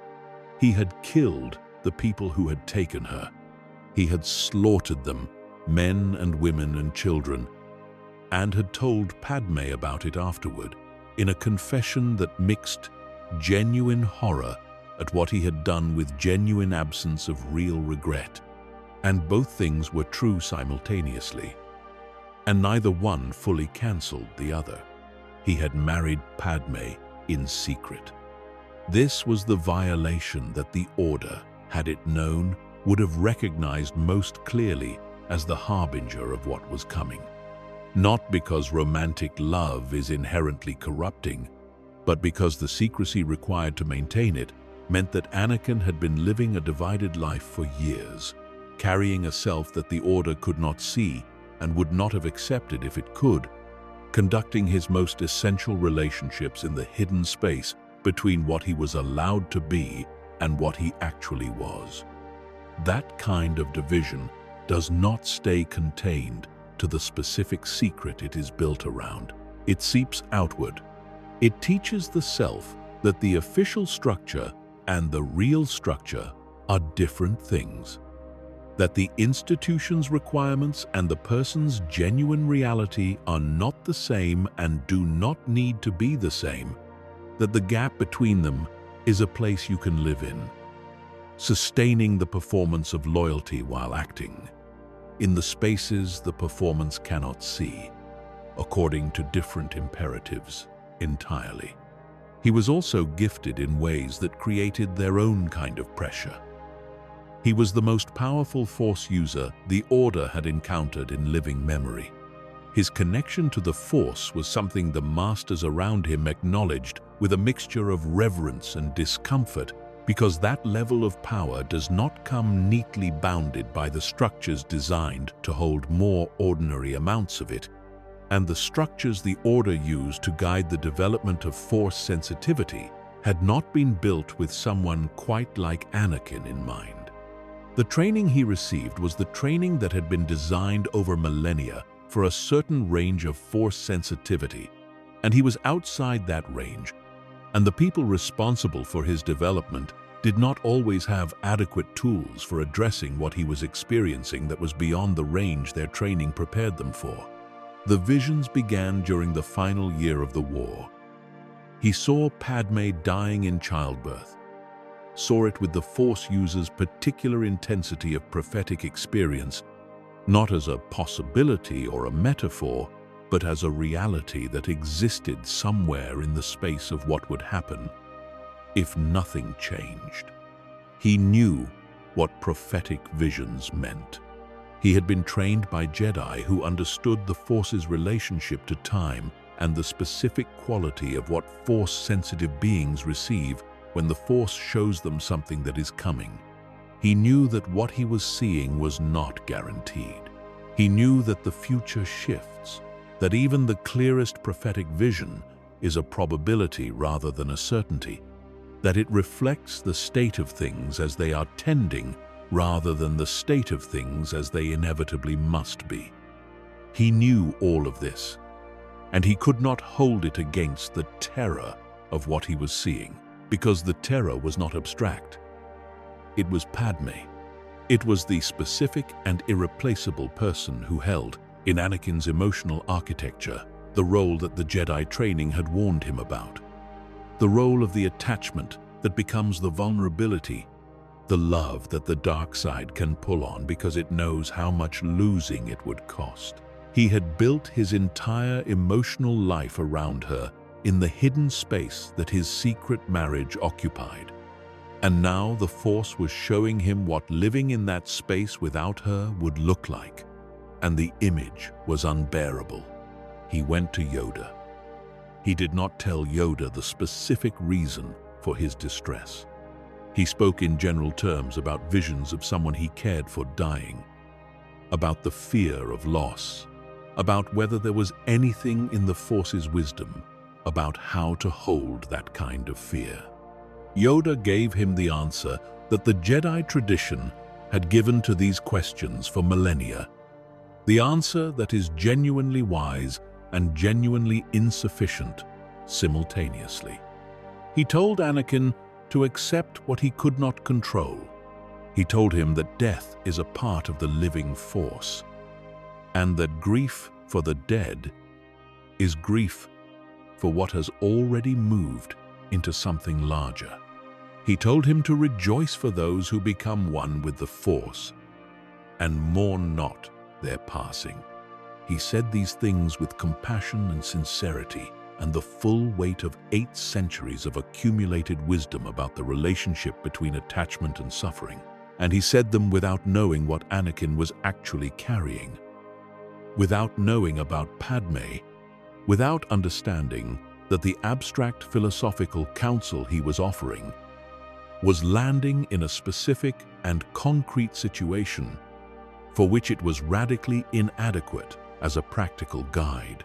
He had killed the people who had taken her. He had slaughtered them, men and women and children, and had told Padme about it afterward, in a confession that mixed genuine horror at what he had done with genuine absence of real regret. And both things were true simultaneously, and neither one fully cancelled the other. He had married Padme in secret. This was the violation that the Order, had it known, would have recognized most clearly as the harbinger of what was coming. Not because romantic love is inherently corrupting, but because the secrecy required to maintain it meant that Anakin had been living a divided life for years, carrying a self that the Order could not see and would not have accepted if it could, conducting his most essential relationships in the hidden space between what he was allowed to be and what he actually was. That kind of division does not stay contained to the specific secret it is built around. It seeps outward. It teaches the self that the official structure and the real structure are different things, that the institution's requirements and the person's genuine reality are not the same and do not need to be the same, that the gap between them is a place you can live in, sustaining the performance of loyalty while acting in the spaces the performance cannot see, according to different imperatives entirely. He was also gifted in ways that created their own kind of pressure. He was the most powerful Force user the Order had encountered in living memory. His connection to the Force was something the masters around him acknowledged with a mixture of reverence and discomfort, because that level of power does not come neatly bounded by the structures designed to hold more ordinary amounts of it, and the structures the Order used to guide the development of Force sensitivity had not been built with someone quite like Anakin in mind. The training he received was the training that had been designed over millennia for a certain range of Force sensitivity, and he was outside that range, and the people responsible for his development did not always have adequate tools for addressing what he was experiencing that was beyond the range their training prepared them for. The visions began during the final year of the war. He saw Padme dying in childbirth, saw it with the Force user's particular intensity of prophetic experience, not as a possibility or a metaphor, but as a reality that existed somewhere in the space of what would happen if nothing changed. He knew what prophetic visions meant. He had been trained by Jedi who understood the Force's relationship to time and the specific quality of what Force-sensitive beings receive when the Force shows them something that is coming. He knew that what he was seeing was not guaranteed. He knew that the future shifts, that even the clearest prophetic vision is a probability rather than a certainty, that it reflects the state of things as they are tending rather than the state of things as they inevitably must be. He knew all of this, and he could not hold it against the terror of what he was seeing, because the terror was not abstract. It was Padme. It was the specific and irreplaceable person who held, in Anakin's emotional architecture, the role that the Jedi training had warned him about. The role of the attachment that becomes the vulnerability, the love that the dark side can pull on because it knows how much losing it would cost. He had built his entire emotional life around her in the hidden space that his secret marriage occupied. And now the Force was showing him what living in that space without her would look like. And the image was unbearable. He went to Yoda. He did not tell Yoda the specific reason for his distress. He spoke in general terms about visions of someone he cared for dying, about the fear of loss, about whether there was anything in the Force's wisdom about how to hold that kind of fear. Yoda gave him the answer that the Jedi tradition had given to these questions for millennia, the answer that is genuinely wise and genuinely insufficient simultaneously. He told Anakin to accept what he could not control. He told him that death is a part of the living Force, and that grief for the dead is grief for what has already moved into something larger. He told him to rejoice for those who become one with the Force, and mourn not their passing. He said these things with compassion and sincerity, and the full weight of 8 centuries of accumulated wisdom about the relationship between attachment and suffering. And he said them without knowing what Anakin was actually carrying, without knowing about Padme, without understanding that the abstract philosophical counsel he was offering was landing in a specific and concrete situation for which it was radically inadequate as a practical guide.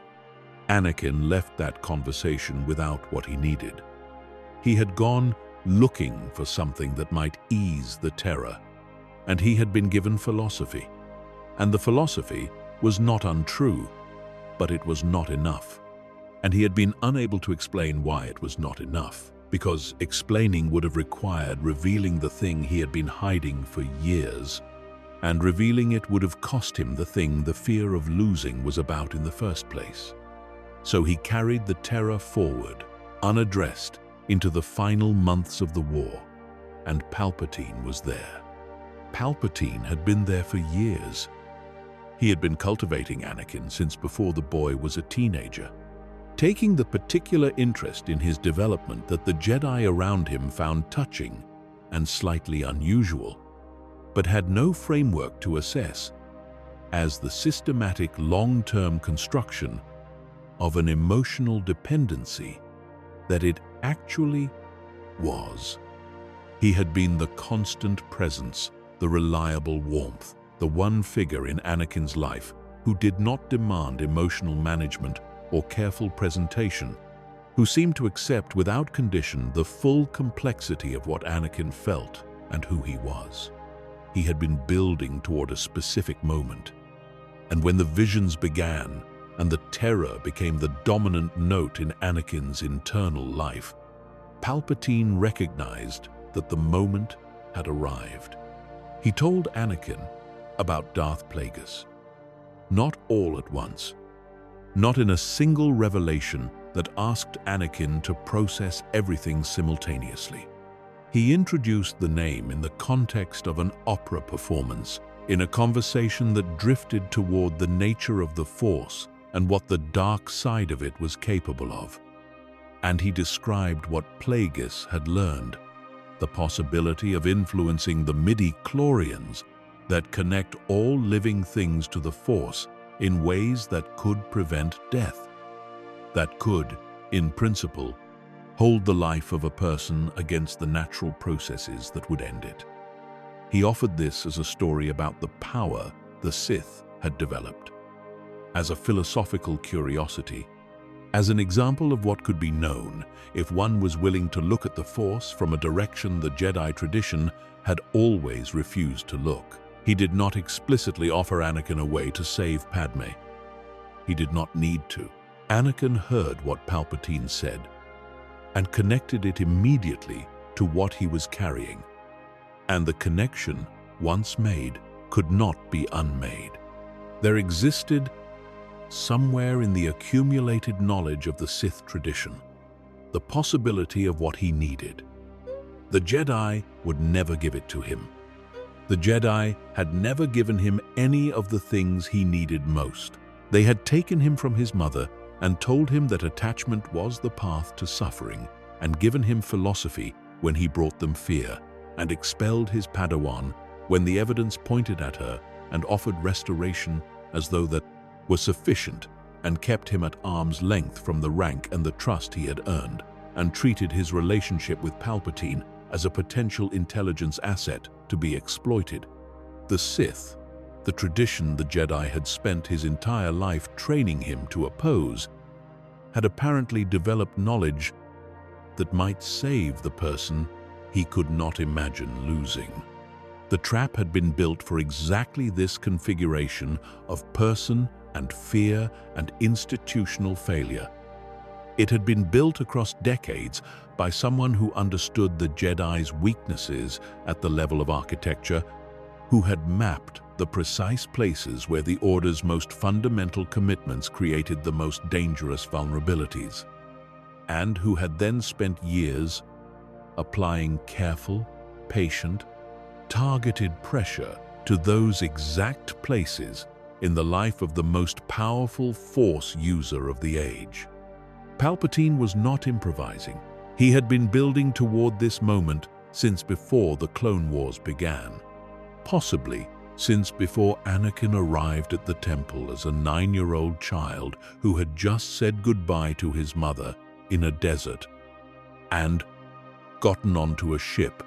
Anakin left that conversation without what he needed. He had gone looking for something that might ease the terror, and he had been given philosophy. And the philosophy was not untrue, but it was not enough. And he had been unable to explain why it was not enough, because explaining would have required revealing the thing he had been hiding for years, and revealing it would have cost him the thing the fear of losing was about in the first place. So he carried the terror forward, unaddressed, into the final months of the war, and Palpatine was there. Palpatine had been there for years. He had been cultivating Anakin since before the boy was a teenager, taking the particular interest in his development that the Jedi around him found touching and slightly unusual, but had no framework to assess as the systematic long-term construction of an emotional dependency that it actually was. He had been the constant presence, the reliable warmth, the one figure in Anakin's life who did not demand emotional management or careful presentation, who seemed to accept without condition the full complexity of what Anakin felt and who he was. He had been building toward a specific moment, and when the visions began and the terror became the dominant note in Anakin's internal life, Palpatine recognized that the moment had arrived. He told Anakin about Darth Plagueis, not all at once, not in a single revelation that asked Anakin to process everything simultaneously. He introduced the name in the context of an opera performance, in a conversation that drifted toward the nature of the Force and what the dark side of it was capable of. And he described what Plagueis had learned, the possibility of influencing the midi-chlorians that connect all living things to the Force in ways that could prevent death, that could, in principle, hold the life of a person against the natural processes that would end it. He offered this as a story about the power the Sith had developed, as a philosophical curiosity, as an example of what could be known if one was willing to look at the Force from a direction the Jedi tradition had always refused to look. He did not explicitly offer Anakin a way to save Padme. He did not need to. Anakin heard what Palpatine said and connected it immediately to what he was carrying. And the connection, once made, could not be unmade. There existed, somewhere in the accumulated knowledge of the Sith tradition, the possibility of what he needed. The Jedi would never give it to him. The Jedi had never given him any of the things he needed most. They had taken him from his mother and told him that attachment was the path to suffering, and given him philosophy when he brought them fear, and expelled his Padawan when the evidence pointed at her, and offered restoration as though that was sufficient, and kept him at arm's length from the rank and the trust he had earned, and treated his relationship with Palpatine as a potential intelligence asset to be exploited. The Sith, the tradition the Jedi had spent his entire life training him to oppose, had apparently developed knowledge that might save the person he could not imagine losing. The trap had been built for exactly this configuration of person and fear and institutional failure. It had been built across decades by someone who understood the Jedi's weaknesses at the level of architecture, who had mapped the precise places where the Order's most fundamental commitments created the most dangerous vulnerabilities, and who had then spent years applying careful, patient, targeted pressure to those exact places in the life of the most powerful Force user of the age. Palpatine was not improvising. He had been building toward this moment since before the Clone Wars began. Possibly since before Anakin arrived at the temple as a 9-year-old child who had just said goodbye to his mother in a desert and gotten onto a ship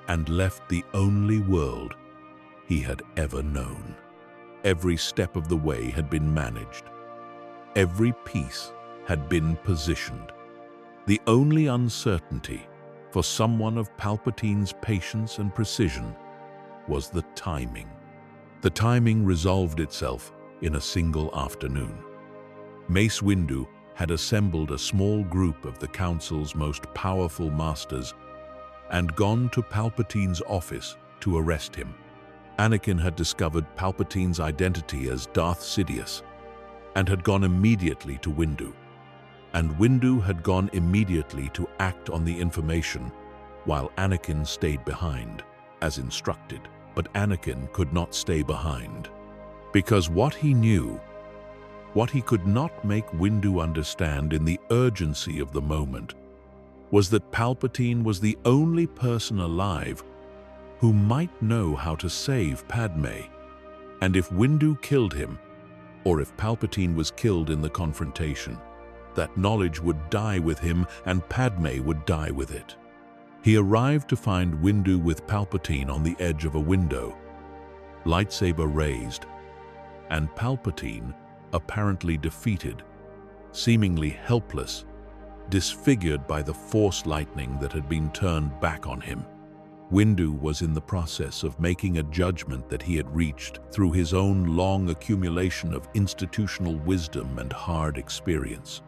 and left the only world he had ever known. Every step of the way had been managed. Every piece had been positioned. The only uncertainty for someone of Palpatine's patience and precision was the timing. The timing resolved itself in a single afternoon. Mace Windu had assembled a small group of the Council's most powerful masters and gone to Palpatine's office to arrest him. Anakin had discovered Palpatine's identity as Darth Sidious and had gone immediately to Windu. And Windu had gone immediately to act on the information, while Anakin stayed behind, as instructed. But Anakin could not stay behind, because what he knew, what he could not make Windu understand in the urgency of the moment, was that Palpatine was the only person alive who might know how to save Padme. And if Windu killed him, or if Palpatine was killed in the confrontation, that knowledge would die with him and Padme would die with it. He arrived to find Windu with Palpatine on the edge of a window, lightsaber raised, and Palpatine apparently defeated, seemingly helpless, disfigured by the Force lightning that had been turned back on him. Windu was in the process of making a judgment that he had reached through his own long accumulation of institutional wisdom and hard experience.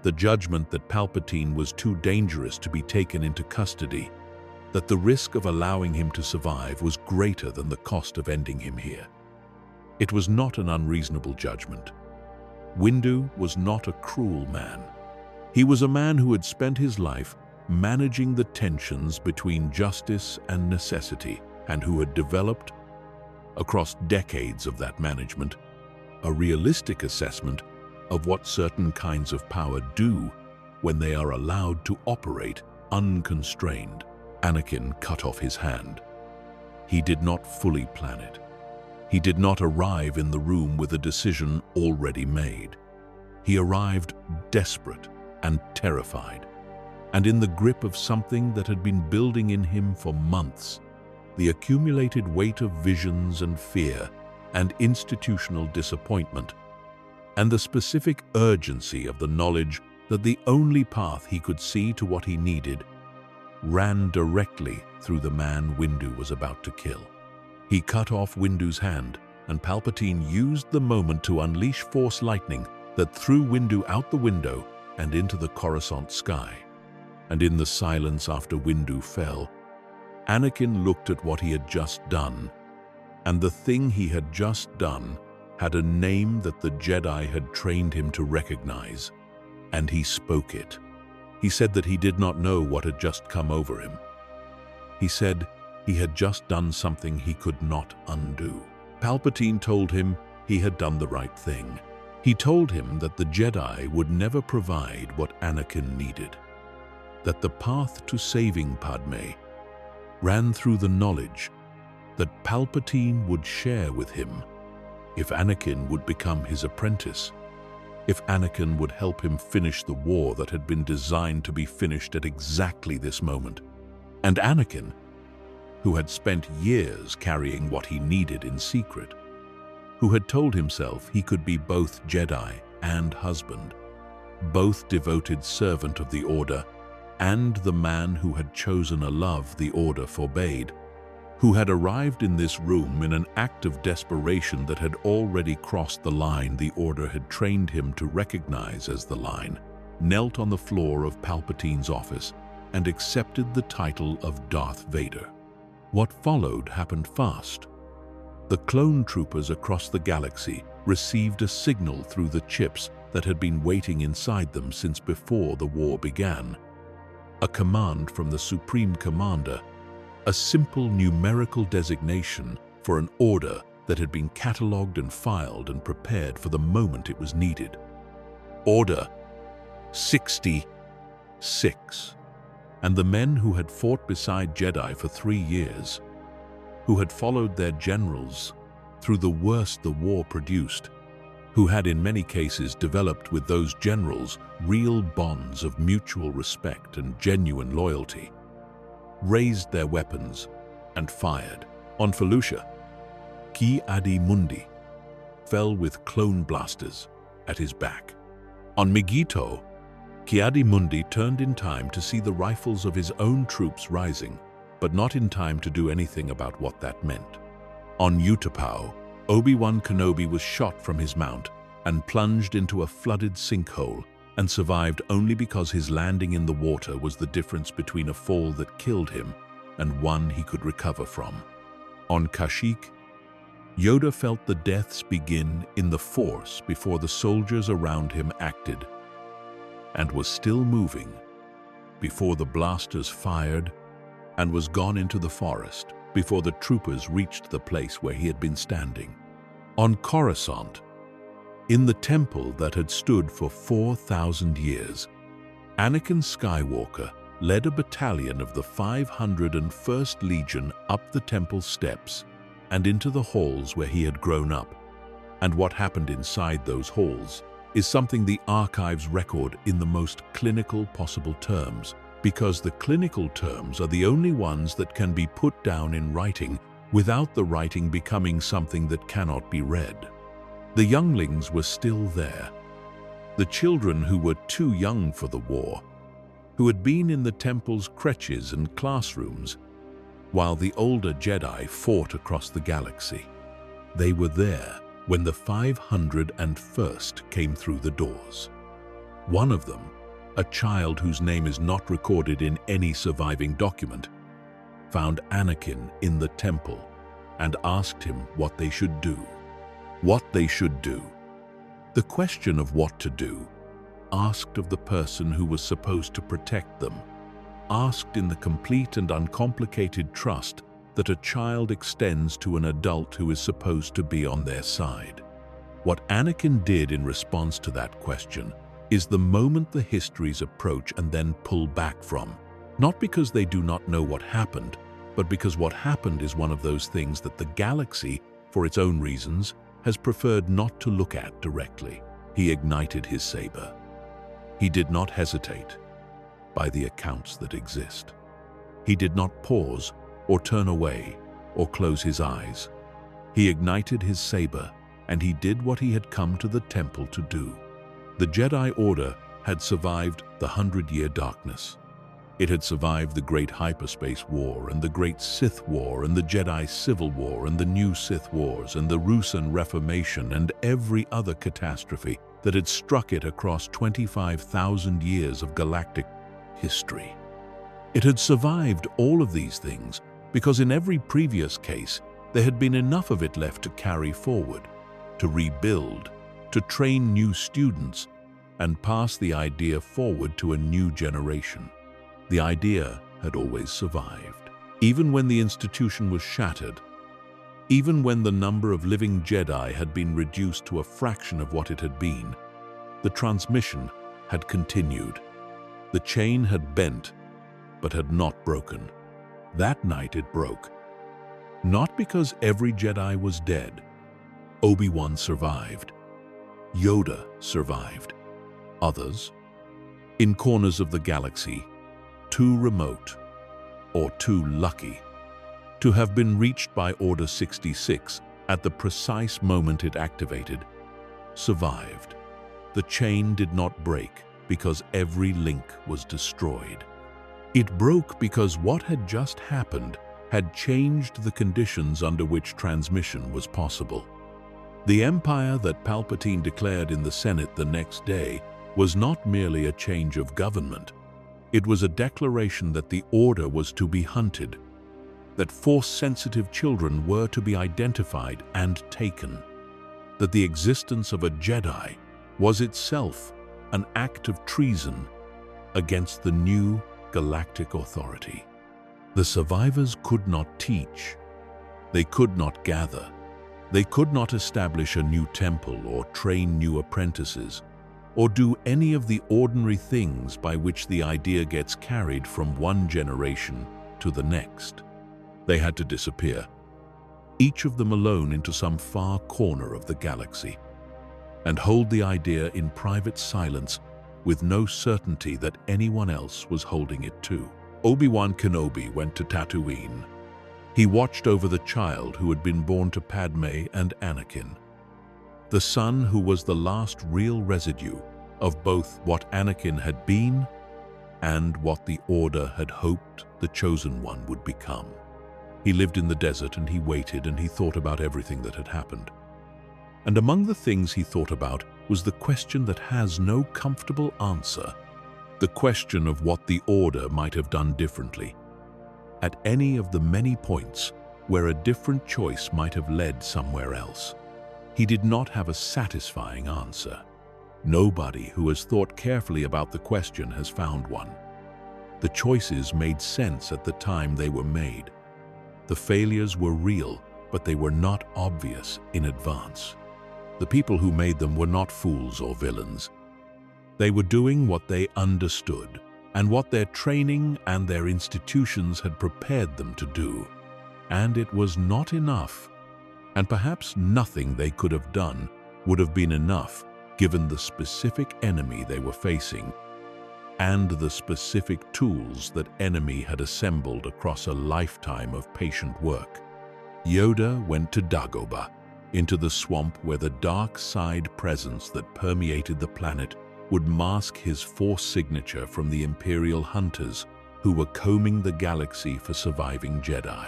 The judgment that Palpatine was too dangerous to be taken into custody, that the risk of allowing him to survive was greater than the cost of ending him here. It was not an unreasonable judgment. Windu was not a cruel man. He was a man who had spent his life managing the tensions between justice and necessity, and who had developed, across decades of that management, a realistic assessment of what certain kinds of power do when they are allowed to operate unconstrained. Anakin cut off his hand. He did not fully plan it. He did not arrive in the room with a decision already made. He arrived desperate and terrified, and in the grip of something that had been building in him for months, the accumulated weight of visions and fear and institutional disappointment, and the specific urgency of the knowledge that the only path he could see to what he needed ran directly through the man Windu was about to kill. He cut off Windu's hand, and Palpatine used the moment to unleash Force lightning that threw Windu out the window and into the Coruscant sky. And in the silence after Windu fell, Anakin looked at what he had just done, and the thing he had just done had a name that the Jedi had trained him to recognize, and he spoke it. He said that he did not know what had just come over him. He said he had just done something he could not undo. Palpatine told him he had done the right thing. He told him that the Jedi would never provide what Anakin needed, that the path to saving Padme ran through the knowledge that Palpatine would share with him if Anakin would become his apprentice, if Anakin would help him finish the war that had been designed to be finished at exactly this moment. And Anakin, who had spent years carrying what he needed in secret, who had told himself he could be both Jedi and husband, both devoted servant of the Order and the man who had chosen a love the Order forbade, who had arrived in this room in an act of desperation that had already crossed the line the Order had trained him to recognize as the line, knelt on the floor of Palpatine's office and accepted the title of Darth Vader. What followed happened fast. The clone troopers across the galaxy received a signal through the chips that had been waiting inside them since before the war began. A command from the Supreme Commander, a simple numerical designation for an order that had been catalogued and filed and prepared for the moment it was needed. Order 66. And the men who had fought beside Jedi for 3 years, who had followed their generals through the worst the war produced, who had in many cases developed with those generals real bonds of mutual respect and genuine loyalty, raised their weapons and fired. On Felucia, Ki-Adi-Mundi fell with clone blasters at his back. On Megiddo, Ki-Adi-Mundi turned in time to see the rifles of his own troops rising, but not in time to do anything about what that meant. On Utapau, Obi-Wan Kenobi was shot from his mount and plunged into a flooded sinkhole and survived only because his landing in the water was the difference between a fall that killed him and one he could recover from. On Kashyyyk, Yoda felt the deaths begin in the Force before the soldiers around him acted, and was still moving before the blasters fired, and was gone into the forest before the troopers reached the place where he had been standing. On Coruscant, in the temple that had stood for 4,000 years, Anakin Skywalker led a battalion of the 501st Legion up the temple steps and into the halls where he had grown up. And what happened inside those halls is something the archives record in the most clinical possible terms, because the clinical terms are the only ones that can be put down in writing without the writing becoming something that cannot be read. The younglings were still there, the children who were too young for the war, who had been in the temple's creches and classrooms, while the older Jedi fought across the galaxy. They were there when the 501st came through the doors. One of them, a child whose name is not recorded in any surviving document, found Anakin in the temple and asked him what they should do. What they should do. The question of what to do, asked of the person who was supposed to protect them, asked in the complete and uncomplicated trust that a child extends to an adult who is supposed to be on their side. What Anakin did in response to that question is the moment the histories approach and then pull back from, not because they do not know what happened, but because what happened is one of those things that the galaxy, for its own reasons, has preferred not to look at directly. He ignited his saber. He did not hesitate, by the accounts that exist. He did not pause or turn away or close his eyes. He ignited his saber, and he did what he had come to the temple to do. The Jedi Order had survived the 100-year darkness. It had survived the Great Hyperspace War and the Great Sith War and the Jedi Civil War and the New Sith Wars and the Ruusan Reformation and every other catastrophe that had struck it across 25,000 years of galactic history. It had survived all of these things because in every previous case there had been enough of it left to carry forward, to rebuild, to train new students, and pass the idea forward to a new generation. The idea had always survived. Even when the institution was shattered, even when the number of living Jedi had been reduced to a fraction of what it had been, the transmission had continued. The chain had bent, but had not broken. That night it broke. Not because every Jedi was dead. Obi-Wan survived. Yoda survived. Others, in corners of the galaxy, too remote or too lucky to have been reached by Order 66 at the precise moment it activated, survived. The chain did not break because every link was destroyed. It broke because what had just happened had changed the conditions under which transmission was possible. The empire that Palpatine declared in the Senate the next day was not merely a change of government. It was a declaration that the Order was to be hunted, that Force-sensitive children were to be identified and taken, that the existence of a Jedi was itself an act of treason against the new galactic authority. The survivors could not teach. They could not gather. They could not establish a new temple or train new apprentices, or do any of the ordinary things by which the idea gets carried from one generation to the next. They had to disappear, each of them alone into some far corner of the galaxy, and hold the idea in private silence with no certainty that anyone else was holding it too. Obi-Wan Kenobi went to Tatooine. He watched over the child who had been born to Padme and Anakin, the son who was the last real residue of both what Anakin had been and what the Order had hoped the Chosen One would become. He lived in the desert and he waited and he thought about everything that had happened. And among the things he thought about was the question that has no comfortable answer, the question of what the Order might have done differently, at any of the many points where a different choice might have led somewhere else. He did not have a satisfying answer. Nobody who has thought carefully about the question has found one. The choices made sense at the time they were made. The failures were real, but they were not obvious in advance. The people who made them were not fools or villains. They were doing what they understood and what their training and their institutions had prepared them to do. And it was not enough. And perhaps nothing they could have done would have been enough given the specific enemy they were facing and the specific tools that enemy had assembled across a lifetime of patient work. Yoda went to Dagobah, into the swamp where the dark side presence that permeated the planet would mask his Force signature from the Imperial hunters who were combing the galaxy for surviving Jedi.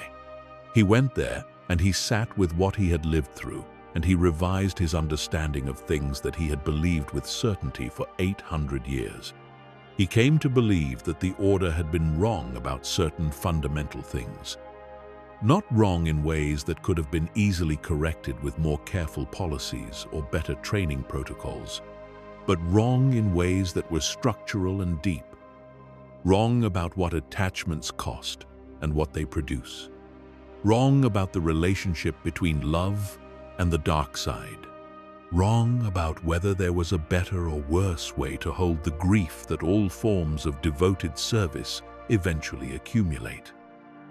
He went there and he sat with what he had lived through, and he revised his understanding of things that he had believed with certainty for 800 years. He came to believe that the Order had been wrong about certain fundamental things. Not wrong in ways that could have been easily corrected with more careful policies or better training protocols, but wrong in ways that were structural and deep. Wrong about what attachments cost and what they produce. Wrong about the relationship between love and the dark side. Wrong about whether there was a better or worse way to hold the grief that all forms of devoted service eventually accumulate.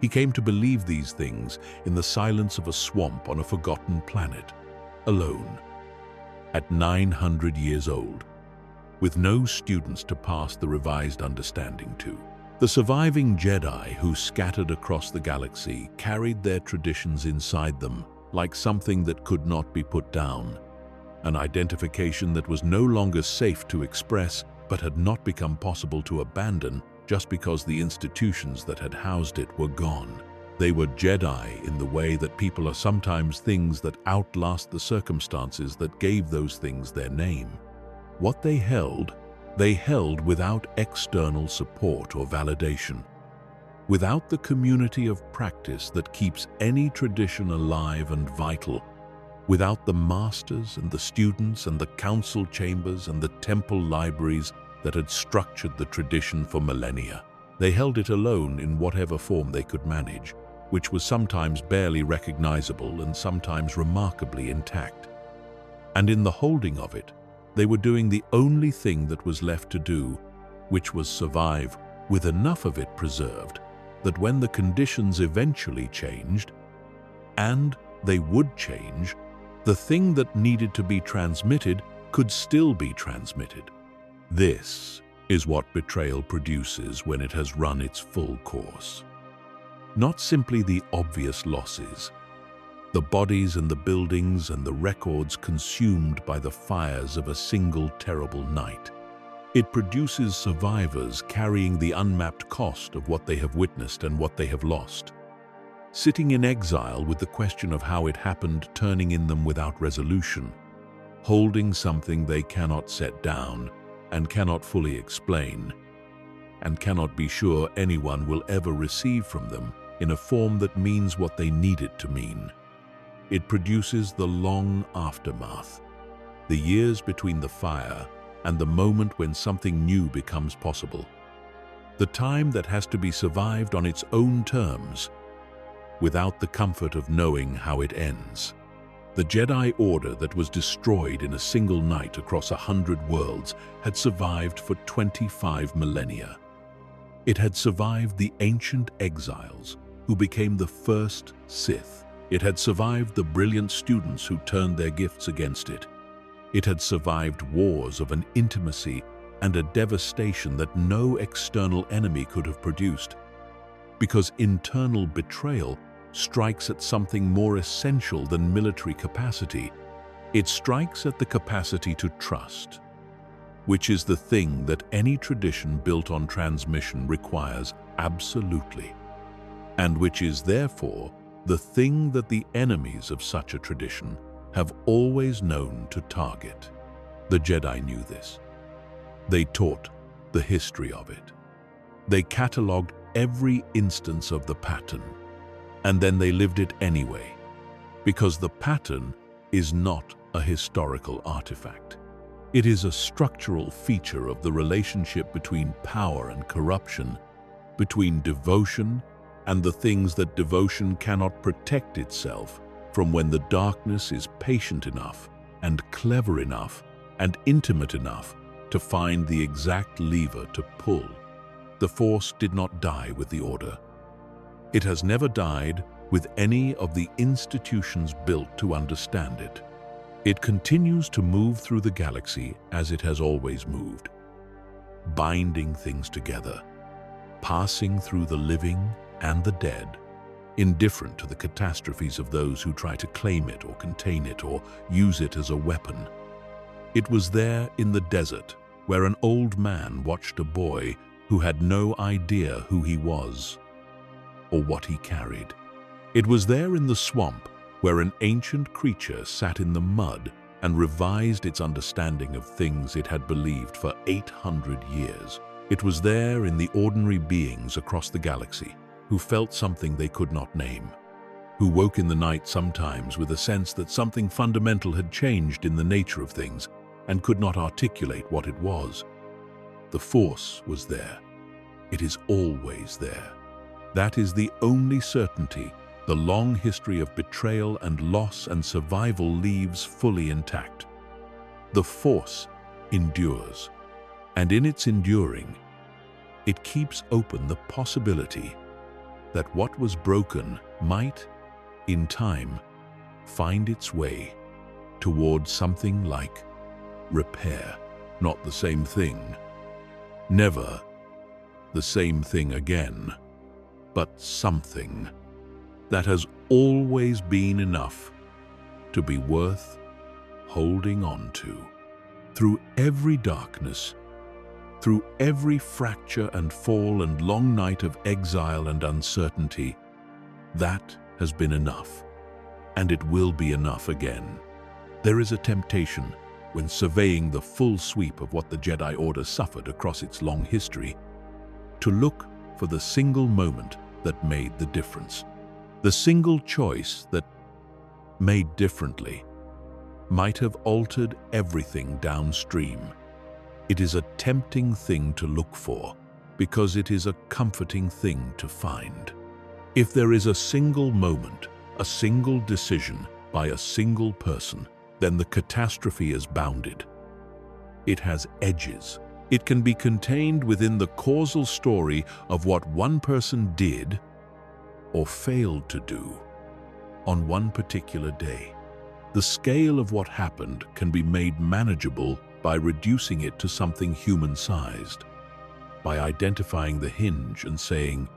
He came to believe these things in the silence of a swamp on a forgotten planet, alone, at 900 years old, with no students to pass the revised understanding to. The surviving Jedi who scattered across the galaxy carried their traditions inside them like something that could not be put down, an identification that was no longer safe to express but had not become possible to abandon just because the institutions that had housed it were gone. They were Jedi in the way that people are sometimes things that outlast the circumstances that gave those things their name. What they held without external support or validation, without the community of practice that keeps any tradition alive and vital, without the masters and the students and the council chambers and the temple libraries that had structured the tradition for millennia. They held it alone in whatever form they could manage, which was sometimes barely recognizable and sometimes remarkably intact. And in the holding of it, they were doing the only thing that was left to do, which was survive with enough of it preserved that when the conditions eventually changed, and they would change, the thing that needed to be transmitted could still be transmitted. This is what betrayal produces when it has run its full course. Not simply the obvious losses, the bodies and the buildings and the records consumed by the fires of a single terrible night. It produces survivors carrying the unmapped cost of what they have witnessed and what they have lost, sitting in exile with the question of how it happened turning in them without resolution, holding something they cannot set down and cannot fully explain, and cannot be sure anyone will ever receive from them in a form that means what they need it to mean. It produces the long aftermath, the years between the fire and the moment when something new becomes possible, the time that has to be survived on its own terms, without the comfort of knowing how it ends. The Jedi Order that was destroyed in a single night across 100 worlds had survived for 25 millennia. It had survived the ancient exiles who became the first Sith. It had survived the brilliant students who turned their gifts against it. It had survived wars of an intimacy and a devastation that no external enemy could have produced, because internal betrayal strikes at something more essential than military capacity. It strikes at the capacity to trust, which is the thing that any tradition built on transmission requires absolutely, and which is therefore the thing that the enemies of such a tradition have always known to target. The Jedi knew this. They taught the history of it. They catalogued every instance of the pattern, and then they lived it anyway, because the pattern is not a historical artifact. It is a structural feature of the relationship between power and corruption, between devotion and the things that devotion cannot protect itself from when the darkness is patient enough and clever enough and intimate enough to find the exact lever to pull. The Force did not die with the Order. It has never died with any of the institutions built to understand it. It continues to move through the galaxy as it has always moved, binding things together, passing through the living and the dead, indifferent to the catastrophes of those who try to claim it or contain it or use it as a weapon. It was there in the desert where an old man watched a boy who had no idea who he was or what he carried. It was there in the swamp where an ancient creature sat in the mud and revised its understanding of things it had believed for 800 years. It was there in the ordinary beings across the galaxy who felt something they could not name, who woke in the night sometimes with a sense that something fundamental had changed in the nature of things and could not articulate what it was. The Force was there, It is always there. That is the only certainty the long history of betrayal and loss and survival leaves fully intact. The Force endures, and in its enduring, it keeps open the possibility that what was broken might, in time, find its way towards something like repair. Not the same thing, never the same thing again, but something that has always been enough to be worth holding on to. Through every darkness, through every fracture and fall and long night of exile and uncertainty, that has been enough, and it will be enough again. There is a temptation, when surveying the full sweep of what the Jedi Order suffered across its long history, to look for the single moment that made the difference. The single choice that, made differently, might have altered everything downstream. It is a tempting thing to look for, because it is a comforting thing to find. If there is a single moment, a single decision by a single person, then the catastrophe is bounded. It has edges. It can be contained within the causal story of what one person did or failed to do on one particular day. The scale of what happened can be made manageable by reducing it to something human-sized, by identifying the hinge and saying,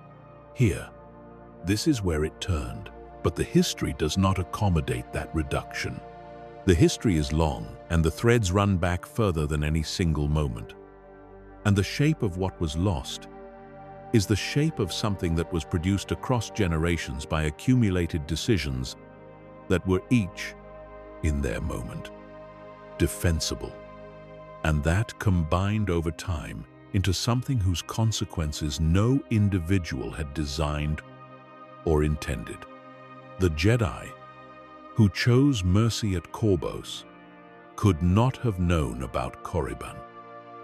"Here, this is where it turned." But the history does not accommodate that reduction. The history is long, and the threads run back further than any single moment. And the shape of what was lost is the shape of something that was produced across generations by accumulated decisions that were each, in their moment, defensible. And that combined over time into something whose consequences no individual had designed or intended. The Jedi, who chose mercy at Korbos, could not have known about Korriban.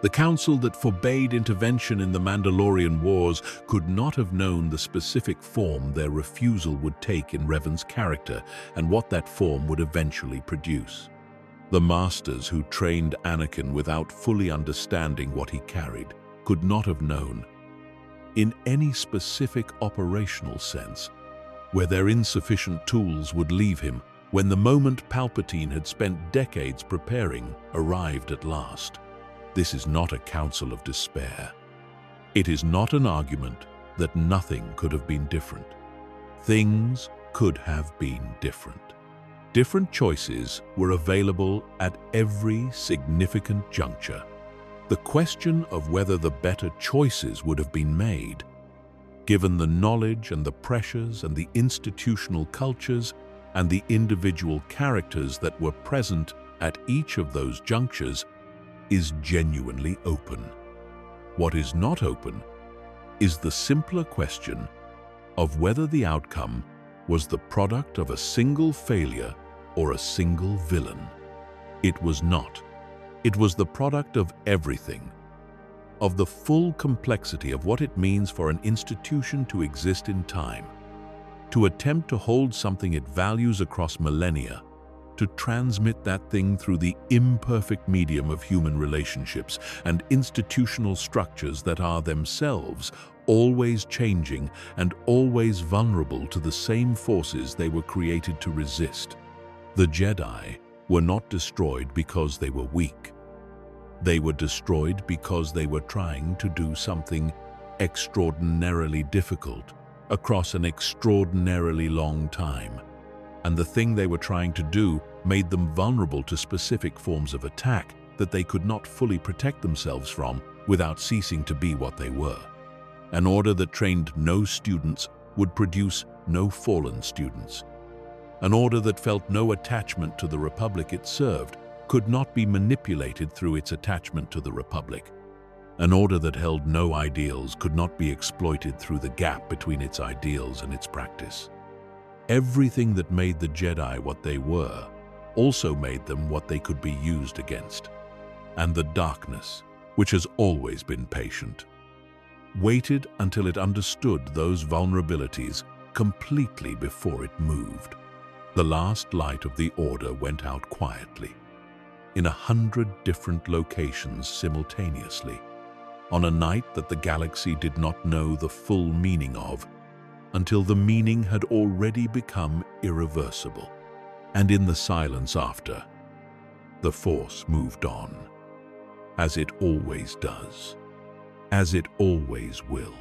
The council that forbade intervention in the Mandalorian Wars could not have known the specific form their refusal would take in Revan's character and what that form would eventually produce. The masters who trained Anakin without fully understanding what he carried could not have known, in any specific operational sense, where their insufficient tools would leave him when the moment Palpatine had spent decades preparing arrived at last. This is not a counsel of despair. It is not an argument that nothing could have been different. Things could have been different. Different choices were available at every significant juncture. The question of whether the better choices would have been made, given the knowledge and the pressures and the institutional cultures and the individual characters that were present at each of those junctures, is genuinely open. What is not open is the simpler question of whether the outcome was the product of a single failure or a single villain. It was not. It was the product of everything, of the full complexity of what it means for an institution to exist in time, to attempt to hold something it values across millennia, to transmit that thing through the imperfect medium of human relationships and institutional structures that are themselves always changing and always vulnerable to the same forces they were created to resist. The Jedi were not destroyed because they were weak. They were destroyed because they were trying to do something extraordinarily difficult across an extraordinarily long time. And the thing they were trying to do made them vulnerable to specific forms of attack that they could not fully protect themselves from without ceasing to be what they were. An order that trained no students would produce no fallen students. An order that felt no attachment to the Republic it served could not be manipulated through its attachment to the Republic. An order that held no ideals could not be exploited through the gap between its ideals and its practice. Everything that made the Jedi what they were also made them what they could be used against. And the darkness, which has always been patient, waited until it understood those vulnerabilities completely before it moved. The last light of the Order went out quietly, in 100 different locations simultaneously, on a night that the galaxy did not know the full meaning of, until the meaning had already become irreversible. And in the silence after, the Force moved on, as it always does, as it always will.